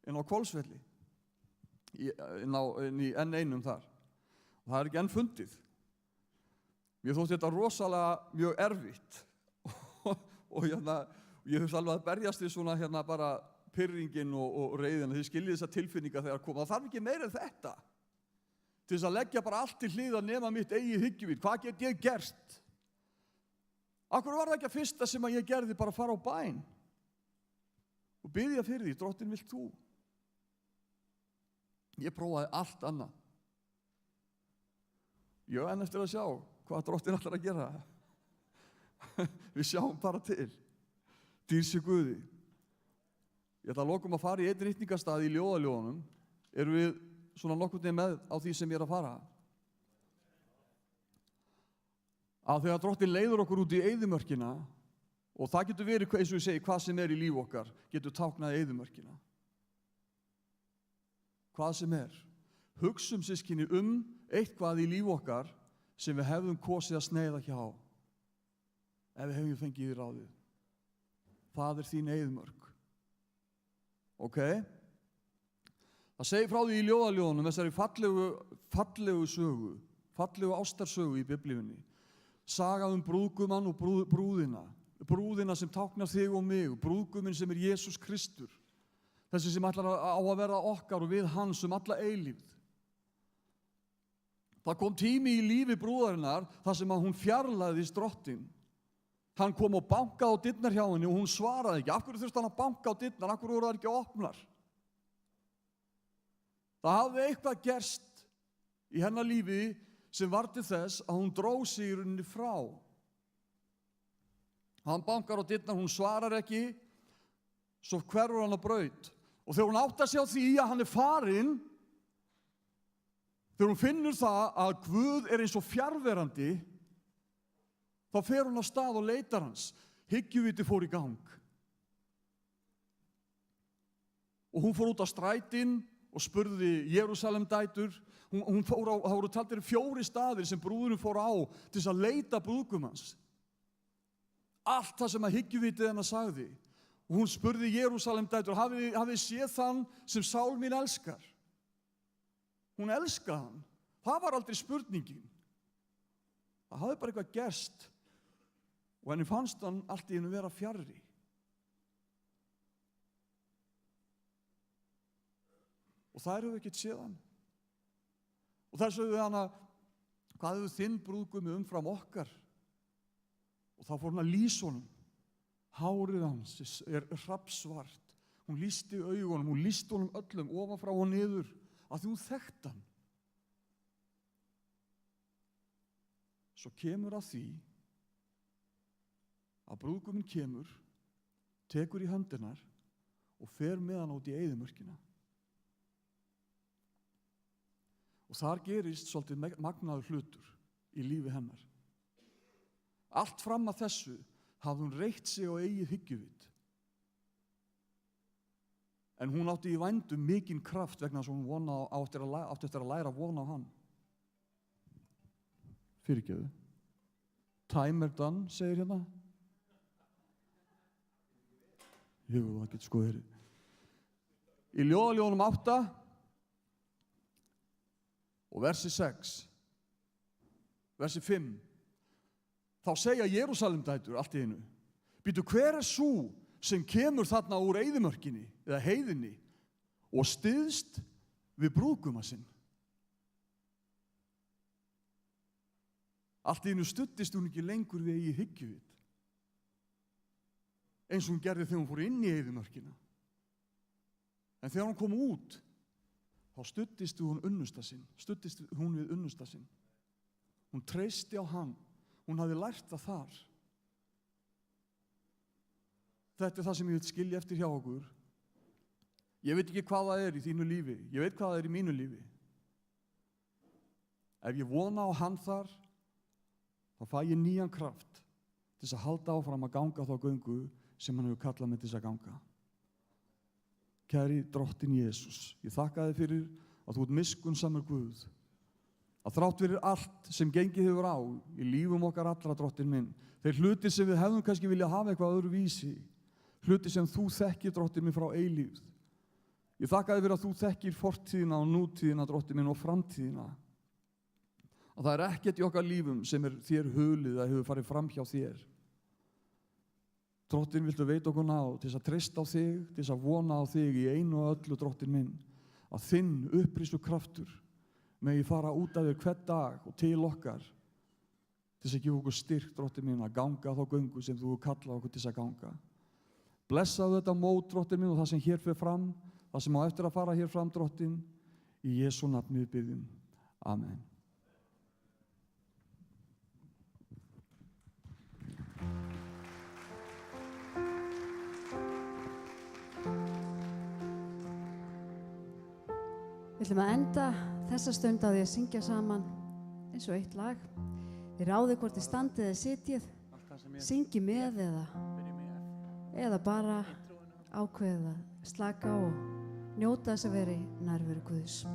inn á Hvolsvelli, inn í N1 þar. Og það er ekki enn fundið. Mér þótti þetta rosalega mjög erfitt og ég þurfti alveg að berjast við svona bara pirringin og reiðina. Þið skiljið þessa tilfinninga þegar koma. Það þarf ekki meira en þetta til þess að leggja bara allt til hliðar nema mitt eigið hyggjuvit. Hvað get ég gert? Af hverju var það ekki að fyrsta sem að ég gerði bara að fara á bæn og biðja fyrir því, Drottinn, vilt þú? Ég prófaði allt annað. Ég enn eftir að sjá hvað Drottinn ætlar að gera. Við sjáum bara til. Dýr sé Guði. Ég ætla að lokum að fara í einn ritningarstað í ljóðaljóðunum. Erum við svona nokkurn veginn með á því sem ég er að fara? Að þegar Drottinn leiður okkur út í eyðimörkina, og það getur verið, eins og ég segi, hvað sem er í líf okkar, getur táknað eyðimörkina. Hvað sem er. Hugsum, systkini, eitthvað í líf okkar sem við hefðum kosið að sneiða hjá ef við hefðum fengið í ráðið. Það er þín eyðimörk. Ok? Það segir frá því í ljóðaljóðunum, þessari fallegu sögu, fallegu ástarsögu í Biblíunni. Saga brúðgumann og brúðina sem táknar þig og mig, brúðguminn sem er Jesús Kristur. Þessi sem ætlar á að verða okkar og við hans alla eilífð. Það kom tími í lífi brúðarinnar þar sem að hún fjarlæðist drottinn. Hann kom og bankaði á dyrnar hjá henni og hún svaraði ekki. Af hverju þurfti hann að banka á dyrnar? Af hverju voru það ekki opnar? Það hafði eitthvað gerst í hennar lífi sem var til þess að hún dró sig í rauninni frá. Hann bankar á dyrnar, hún svarar ekki, svo hverfur hann á braut. Og þegar hún áttar sig á því að hann farinn, þegar hún finnur það að Guð eins og fjarverandi, þá fer hún á stað og leitar hans. Hyggjuviti fór í gang. Og hún fór út á strætin og spurði Jerúsalemdætur. Það voru taldir 4 staðir sem brúðurinn fór á til þess að leita brúðgum hans. Allt það sem að hyggjuvitið hennar sagði. Og hún spurði Jerúsalemdætur, hafið séð þann sem sál mín elskar? Hún elskaði hann. Það var aldrei spurningin. Það hafði bara eitthvað gerst. Og henni fannst hann allt í einu vera fjarri. Og þær höfðu ekkert séð hann. Og þær sögðu hana, hvað hefur þinn brúðgumi umfram okkar? Og þá fór hún að lýsa honum. Hárið hans hrafnsvart. Hún lýsti augunum, hún lýsti honum öllum, ofan frá og niður, af því hún þekkti hann. Svo kemur að því að brúðguminn kemur, tekur í höndirnar og fer með hann út í eyðimörkina. Og þar gerist svolítið magnaður hlutur í lífi hennar. Allt fram að þessu hafði hún reitt sig á eigið hyggjuvit. En hún átti í vændum mikinn kraft vegna þess að hún átti eftir að læra að vona á hann. Fyrirgefðu. Time er done, segir hérna. Jú, það getur sko verið. Í Ljóðaljóðunum 8 og versi 6, versi 5, þá segja Jerúsalemdætur allt í einu, býtu, hver sú sem kemur þarna úr eyðimörkinni eða heiðinni og styðst við brúðguma sinn? Allt í einu studdist hún ekki lengur við eigið hyggjuvit, eins og hún gerði þegar hún fór inn í eyðimörkina. En þegar hún kom út, þá studdist hún við unnusta sinn. Hún treysti á hann. Hún hafði lært það þar. Þetta er það sem ég vil skilja eftir hjá okkur. Ég veit ekki hvað það er í þínu lífi. Ég veit hvað það er í mínu lífi. Ef ég vona á hann þar, þá fæ ég nýjan kraft til þess að halda áfram að ganga þá göngu sem hann hefur kallað mig til þess að ganga. Kæri drottinn Jesús, ég þakka þér fyrir að þú ert miskunnsamur Guð, að þrátt fyrir allt sem gengið hefur á í lífum okkar allra, drottinn minn, þeir hlutir sem við hefðum kannski vilja hafa eitthvað öðru vísi, hlutir sem þú þekkir, drottinn minn, frá eilífð. Ég þakka þér fyrir að þú þekkir fortíðina og nútíðina, drottinn minn, og framtíðina. Að það er ekkert í okkar lífum sem er þér hulið að hefur farið fram hjá þér. Drottinn, viltu veita okkur náð til þess að treysta á þig, til þess að vona á þig í einu og öllu, drottinn minn, að þinn upprisu kraftur megi fara út af þér hvern dag og til okkar til þess að gefa okkur styrk, drottinn minn, að ganga þá göngu sem þú kallað okkur til þess að ganga. Blessaðu þetta mót, drottinn minn, og það sem hér fer fram, það sem á eftir að fara hér fram, drottinn, í Jesú nafni við biðjum. Amen. Við ætlum að enda þessa stund á því að syngja saman eins og eitt lag. Þið ráðið hvort þið standið eða sitjið, syngi með eða bara ákveðið að slaka og njóta þess að vera í nærveru Guðs.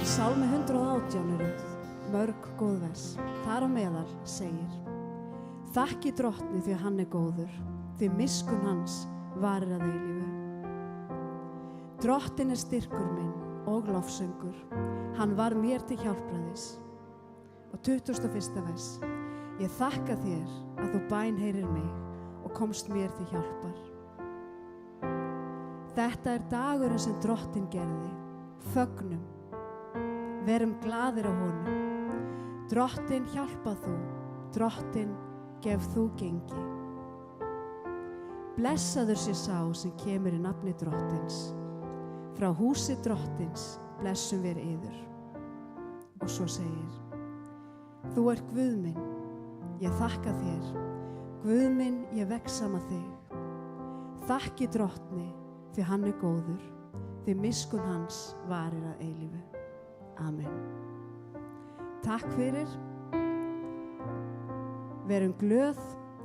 Sálmi 118 eru mörg góð vers. Þar á meðal segir: Þakki Drottni því hann góður, því miskunn hans varir að eilífu. Drottin styrkur minn og lofsöngur, hann var mér til hjálpræðis. Og 21. vers: Ég þakka þér að þú bænheyrir mig og komst mér til hjálpar. Þetta dagurinn sem Drottin gerði, fögnum, verum glaðir á honum. Drottin hjálpað þú, Drottin gef þú gengi. Blessaður sé sá sem kemur í nafni Drottins. Frá húsi Drottins blessum við yður. Og svo segir: Þú ert Guð minn, ég þakka þér. Guð minn, ég vegsama þig. Þakki Drottni því hann góður, því miskunn hans varir að eilífu. Amen. Takk fyrir. Verum glöð,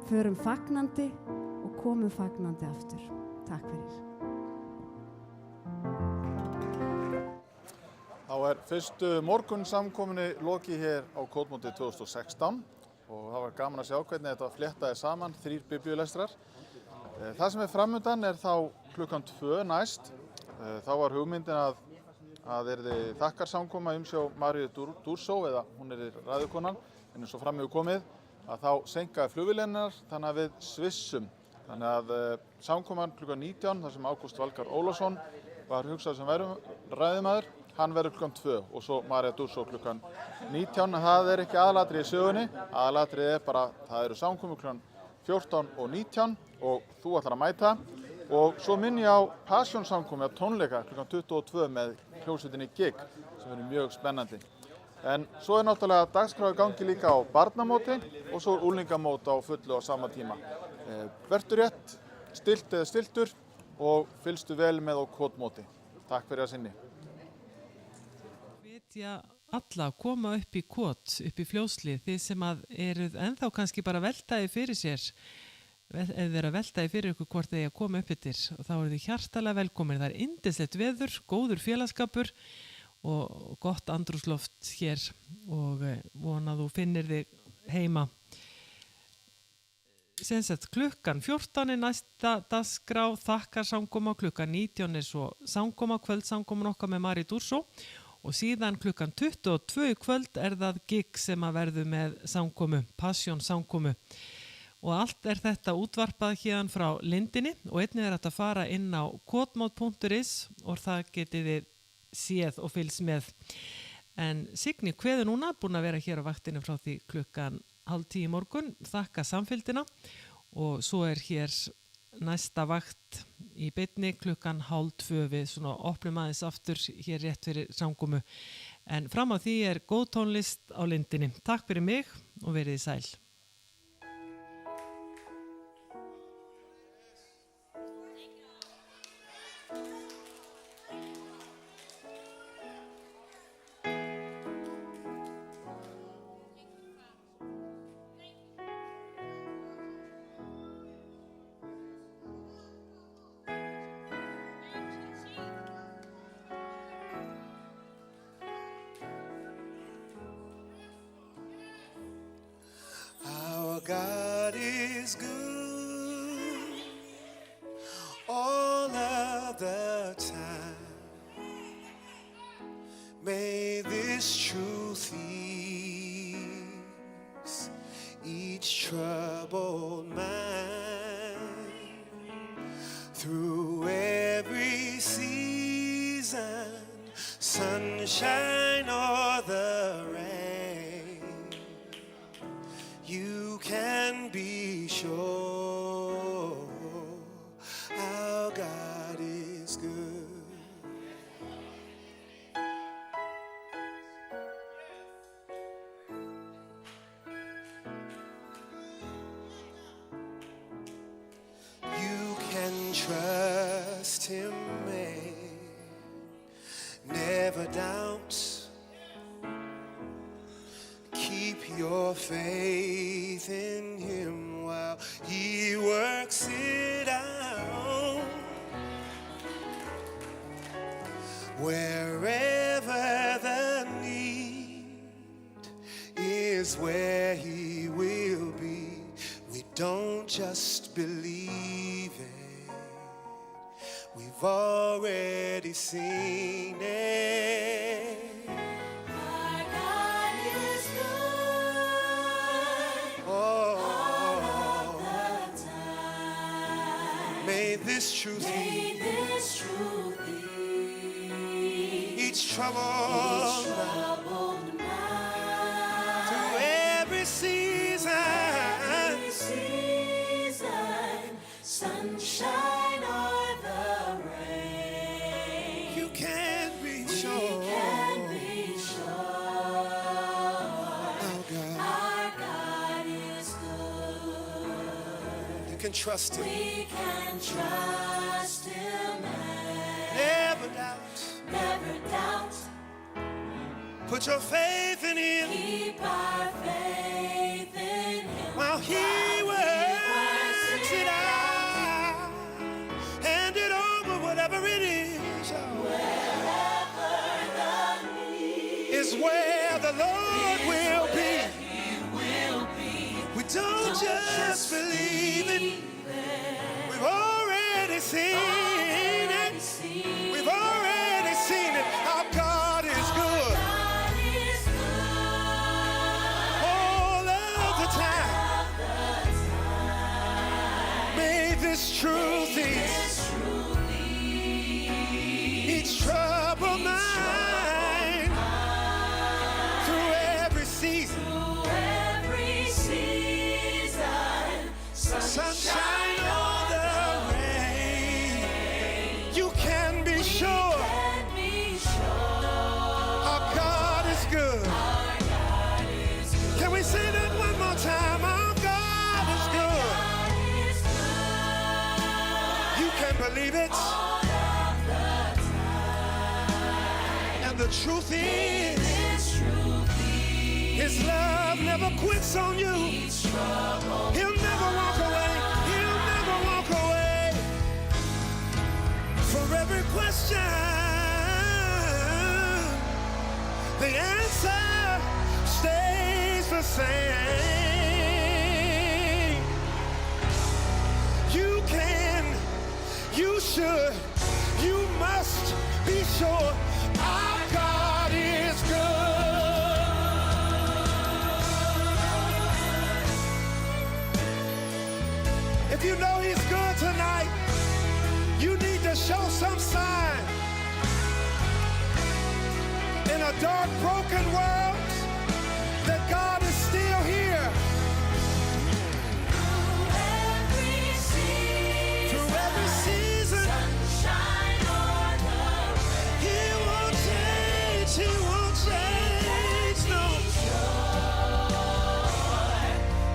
förum fagnandi og komum fagnandi aftur. Takk fyrir. Þá fyrstu morgunsamkomunni lokið hér á Kótmóti 2016 og það var gaman að sjá hvernig þetta fléttaði saman, 3 biblíulestrar. Það sem framundan þá klukkan 2 næst. Þá var hugmyndin að yrði þakkarsamkoma umsjá Maríu Dúrsó, eða hún ræðukonan, en eins og fram hefur komið, að þá seinkaði flugvélinnar þannig að við svissum Þannig að samkoman klukkan 19, þar sem Ágúst Valgarð Ólafsson var hugsað sem ræðumaður, hann verður klukkan 2 og svo María Dúrso klukkan 19. Það er ekki aðalatrið í sögunni, aðalatrið er bara, það eru samkomur klukkan 14 og 19 og þú ætlar að mæta. Og svo minn ég á Passion samkomi á tónleika klukkan 22 með hljómsveitinni Gig, sem verður mjög spennandi. En svo er náttúrulega dagskrá í gangi líka á barnamóti og svo unglingamót á fullu á sama tíma. Vertu rétt, stilt eða stiltur og fylgstu vel með á kotmóti. Takk fyrir að sinni. Hvetja alla að koma upp í kot, upp í Fljótslið, þið sem að eruð ennþá kannski bara veltaði fyrir sér, eða vera veltaði fyrir ykkur hvort þið að koma upp yfir og þá eru þið hjartalega velkomin. Það er yndislegt veður, góður félagsskapur og gott andrúmsloft hér og vona þú finnir þig heima. Sensett klukkan 14 er næsta dagskrá, þakkar samkoma, klukkan 19 er svo samkoma, kvöldsamkoman okkar með Marí Dúrso og síðan klukkan 22 í kvöld er það Gig sem að verðu með samkomu, Passion samkomu. Og allt er þetta útvarpað hérna frá Lindinni og einnig er þetta að fara inn á kotmót.is og það getið þið séð og fylgst með. En Signý kveður núna, búin að vera hér á vaktinu frá því klukkan 9:30 í morgun, þakka samfylgdina og svo er hér næsta vakt í beinni klukkan 1:30 við svona opnum aðeins aftur hér rétt fyrir samkomu. En fram á því er góð tónlist á Lindinni. Takk fyrir mig og verið sæl. God is good all of the time. May this truth ease each troubled mind through every season, sunshine or the rain. You can be sure our God is good. You can trust Him, never doubt. Keep your faith in Him while He works it out. Wherever the need is where He will be. We don't just believe it, we've already seen it. May this truth be each troubled mind through every season, sunshine or the rain. You can be sure. Our God is good. You can trust Him. We can trust Him. Never doubt. Put your faith in Him. Keep our faith in Him. While He works it out. Hand it over, whatever it is. Wherever the need is where the Lord will be. We don't just believe it. We've already seen it. We've already seen it. Our God is good. All of the time. May each troubled mind through every season. Sunshine or the rain, you can be sure our God is good. Can we say that one more time? Our God is good. You can believe it. And the truth is, His love never quits on you. He'll never walk away. He'll never walk away. For every question, the answer stays the same. You can, you should, you must be sure our God is good. If you know He's good tonight, you need to show some sign. In a dark, broken world, that God is still here. Through every season, He won't change, He won't change, no.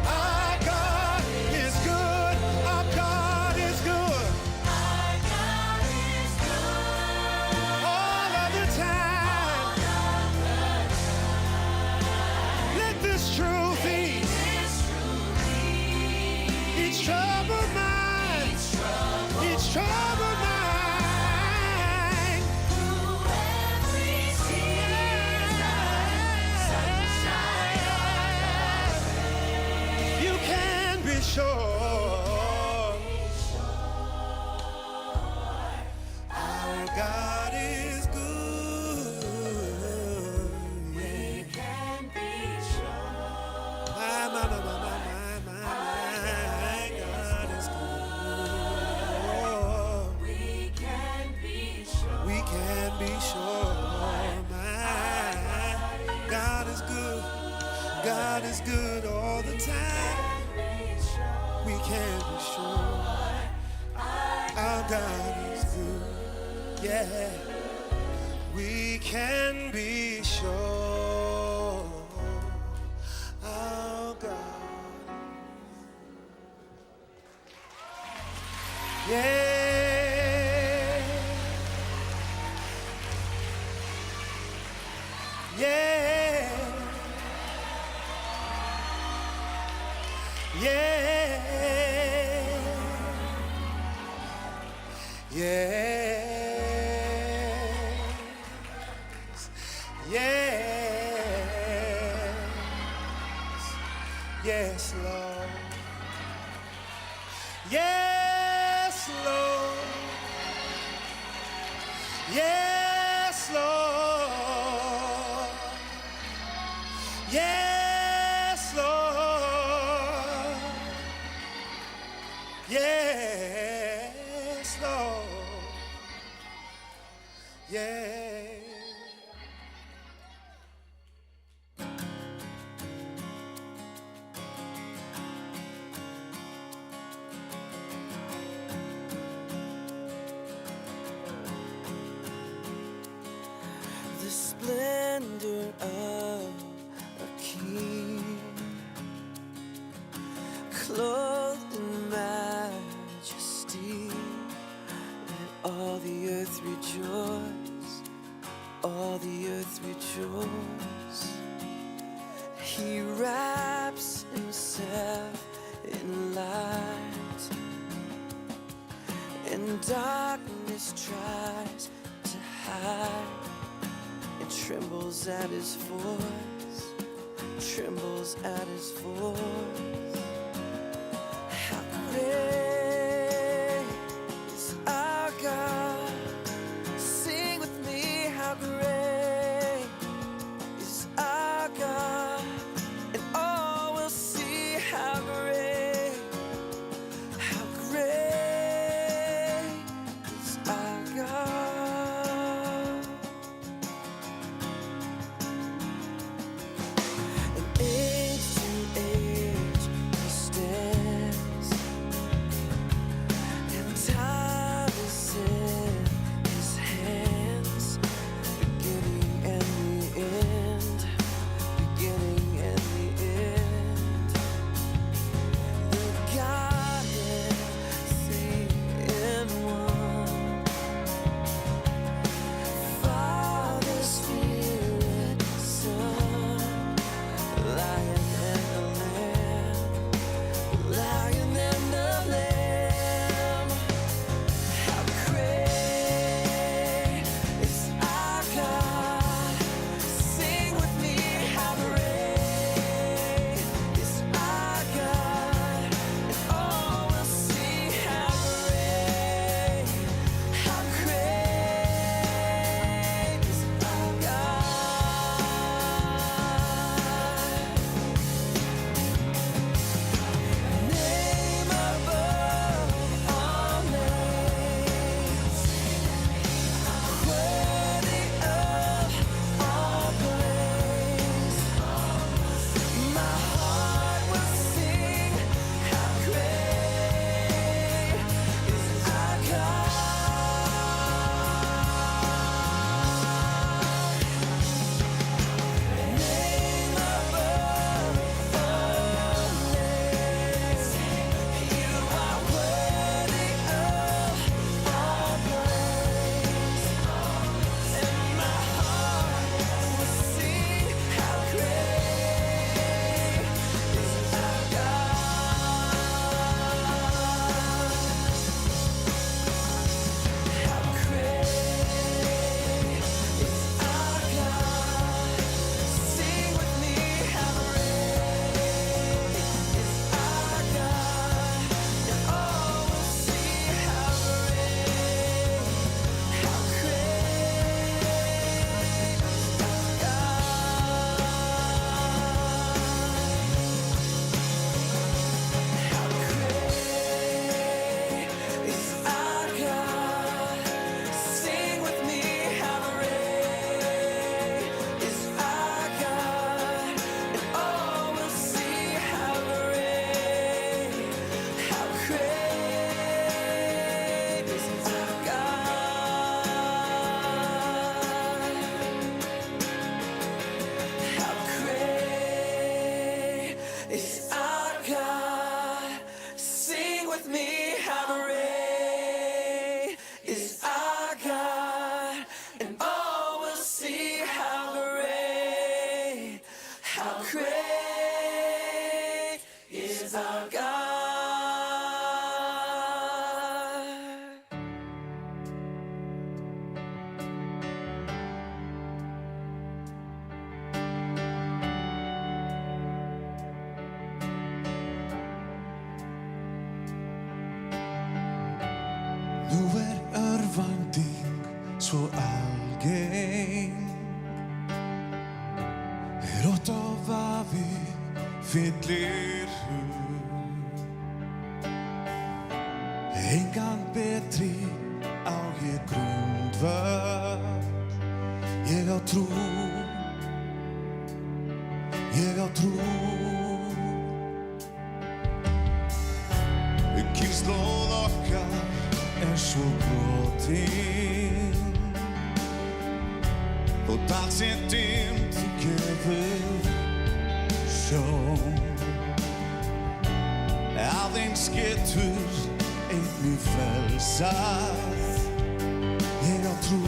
Our God is good, our God is good. All of the time. Let this truth ease each troubled mind, each troubled mind. You can be sure our God is good. We can be sure. My God is good. We can be sure. We can be sure. My God is good. God is good all the time. We can be sure our God is good. Yeah, we can be sure our God. Yeah. Yeah. Yeah. Yes. Yes. Yes, Lord. Yes, Lord. Yes, Lord. Yes, Lord. Yes, Lord. Yeah. The splendor of a king, clothed in majesty, let all the earth rejoice, all the earth rejoice. He wraps himself in light, and darkness tries to hide. It trembles at his voice, trembles at his voice. How great is our God? Sing with me, how great is our God? And all will see how great Nú örvænting svo algeng, ótt og vafi fyllir hug. Engan betri á ég grundvöll, ég á trú, ég á trú. Kynslóð okkar svo brotin, þótt allt sé dimmt þú gefur sjón. Aðeins getur einnig frelsað. Ég á trú,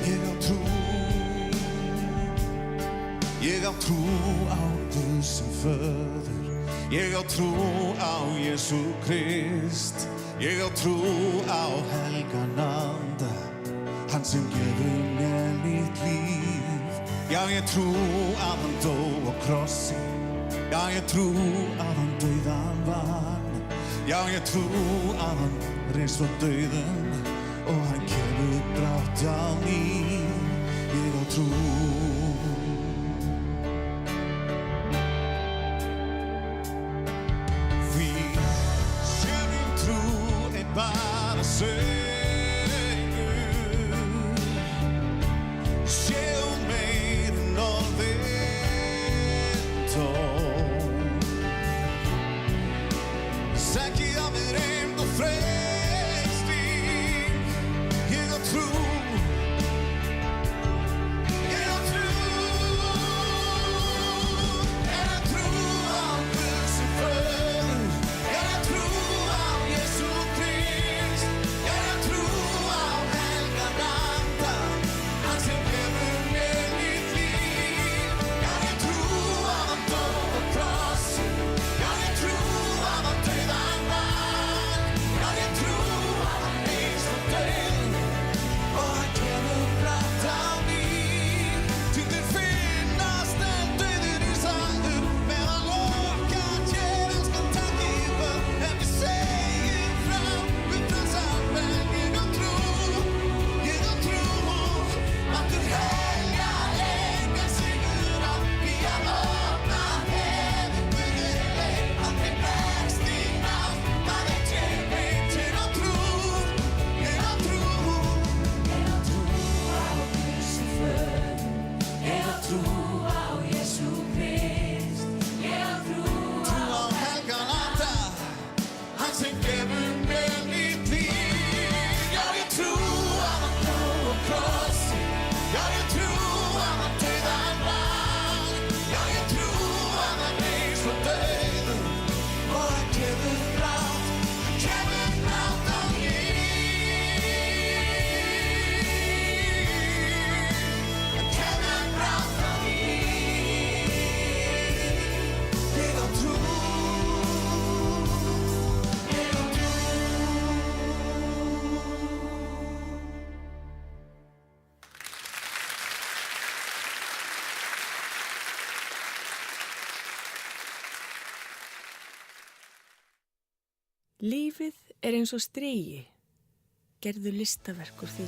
ég á trú, ég á trú á Guð sem föður. Ég á trú á Jesú Krist, ég á trú á helgan anda, hann sem gefur mér nýtt líf. Já, ég trú að hann dó á krossi, já, ég trú að hann dauðan vann, já, ég trú að hann reis frá dauðum og hann kemur brátt á ný. Ég á trú. Bara söngur, sé hún meir en orðin tóm. Sæki á við reymd og freisting, ég á trú, ég á trú, ég á trú á Guð sem föður, ég á trú á Jesú Krist. Lífið eins og strigi, gerðu listaverk úr því.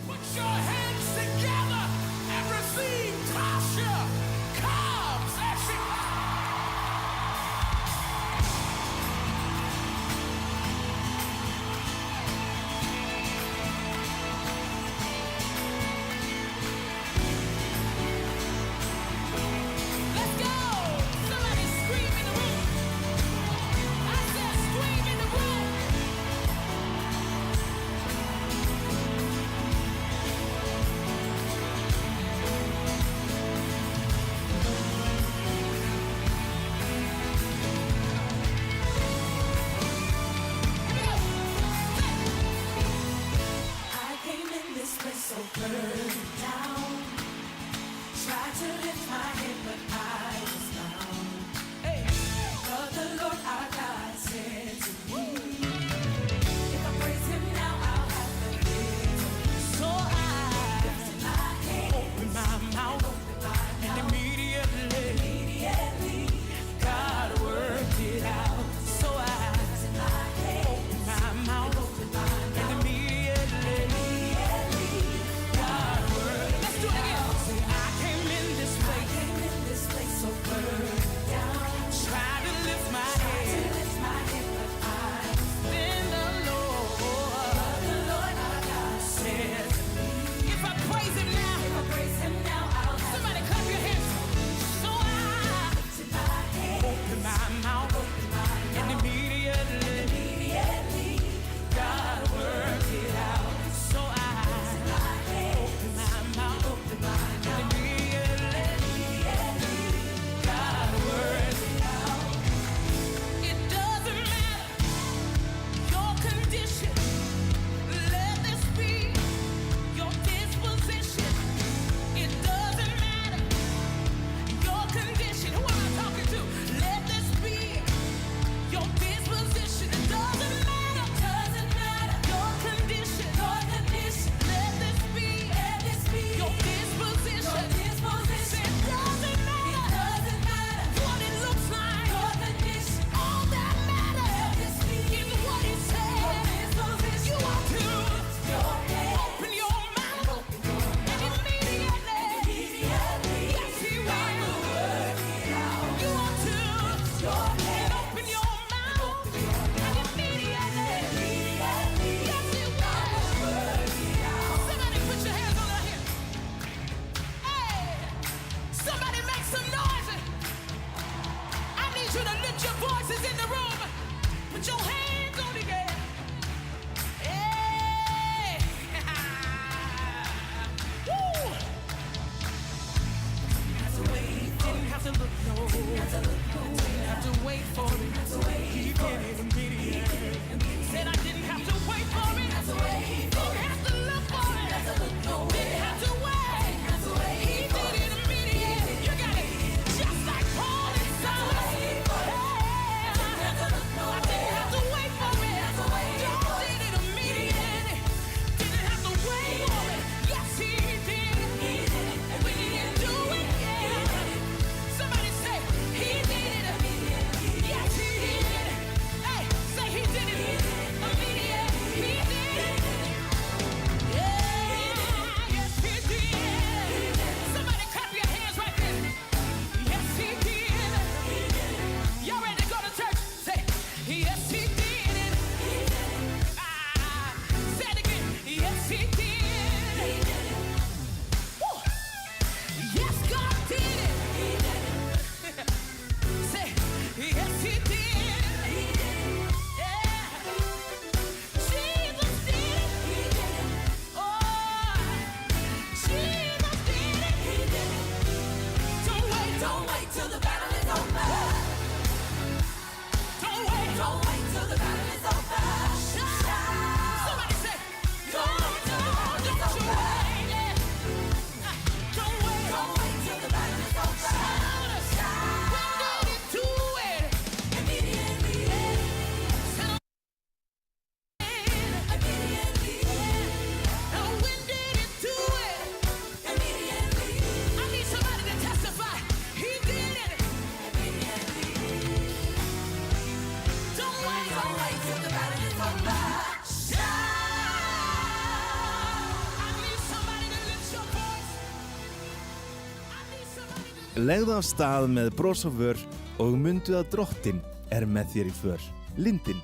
Legðu af stað með bros á vör og mundu að Drottinn er með þér í för. Lindin,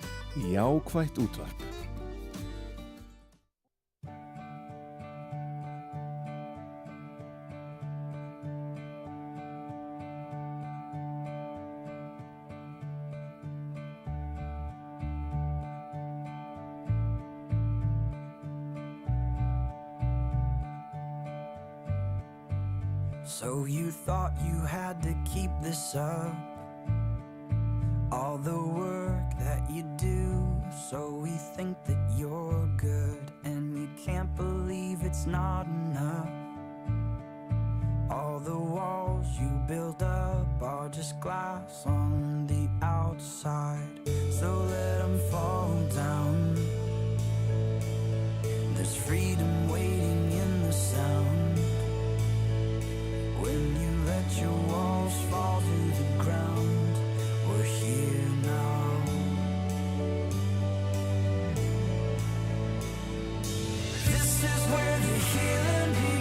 jákvætt útvarp. So you thought you had to keep this up, all the work that you do, so we think that you're good, and you can't believe it's not enough. All the walls you built up are just glass on the outside, so let them fall down. There's freedom waiting in the sound. When you let your walls fall to the ground, we're here now. This is where the healing begins.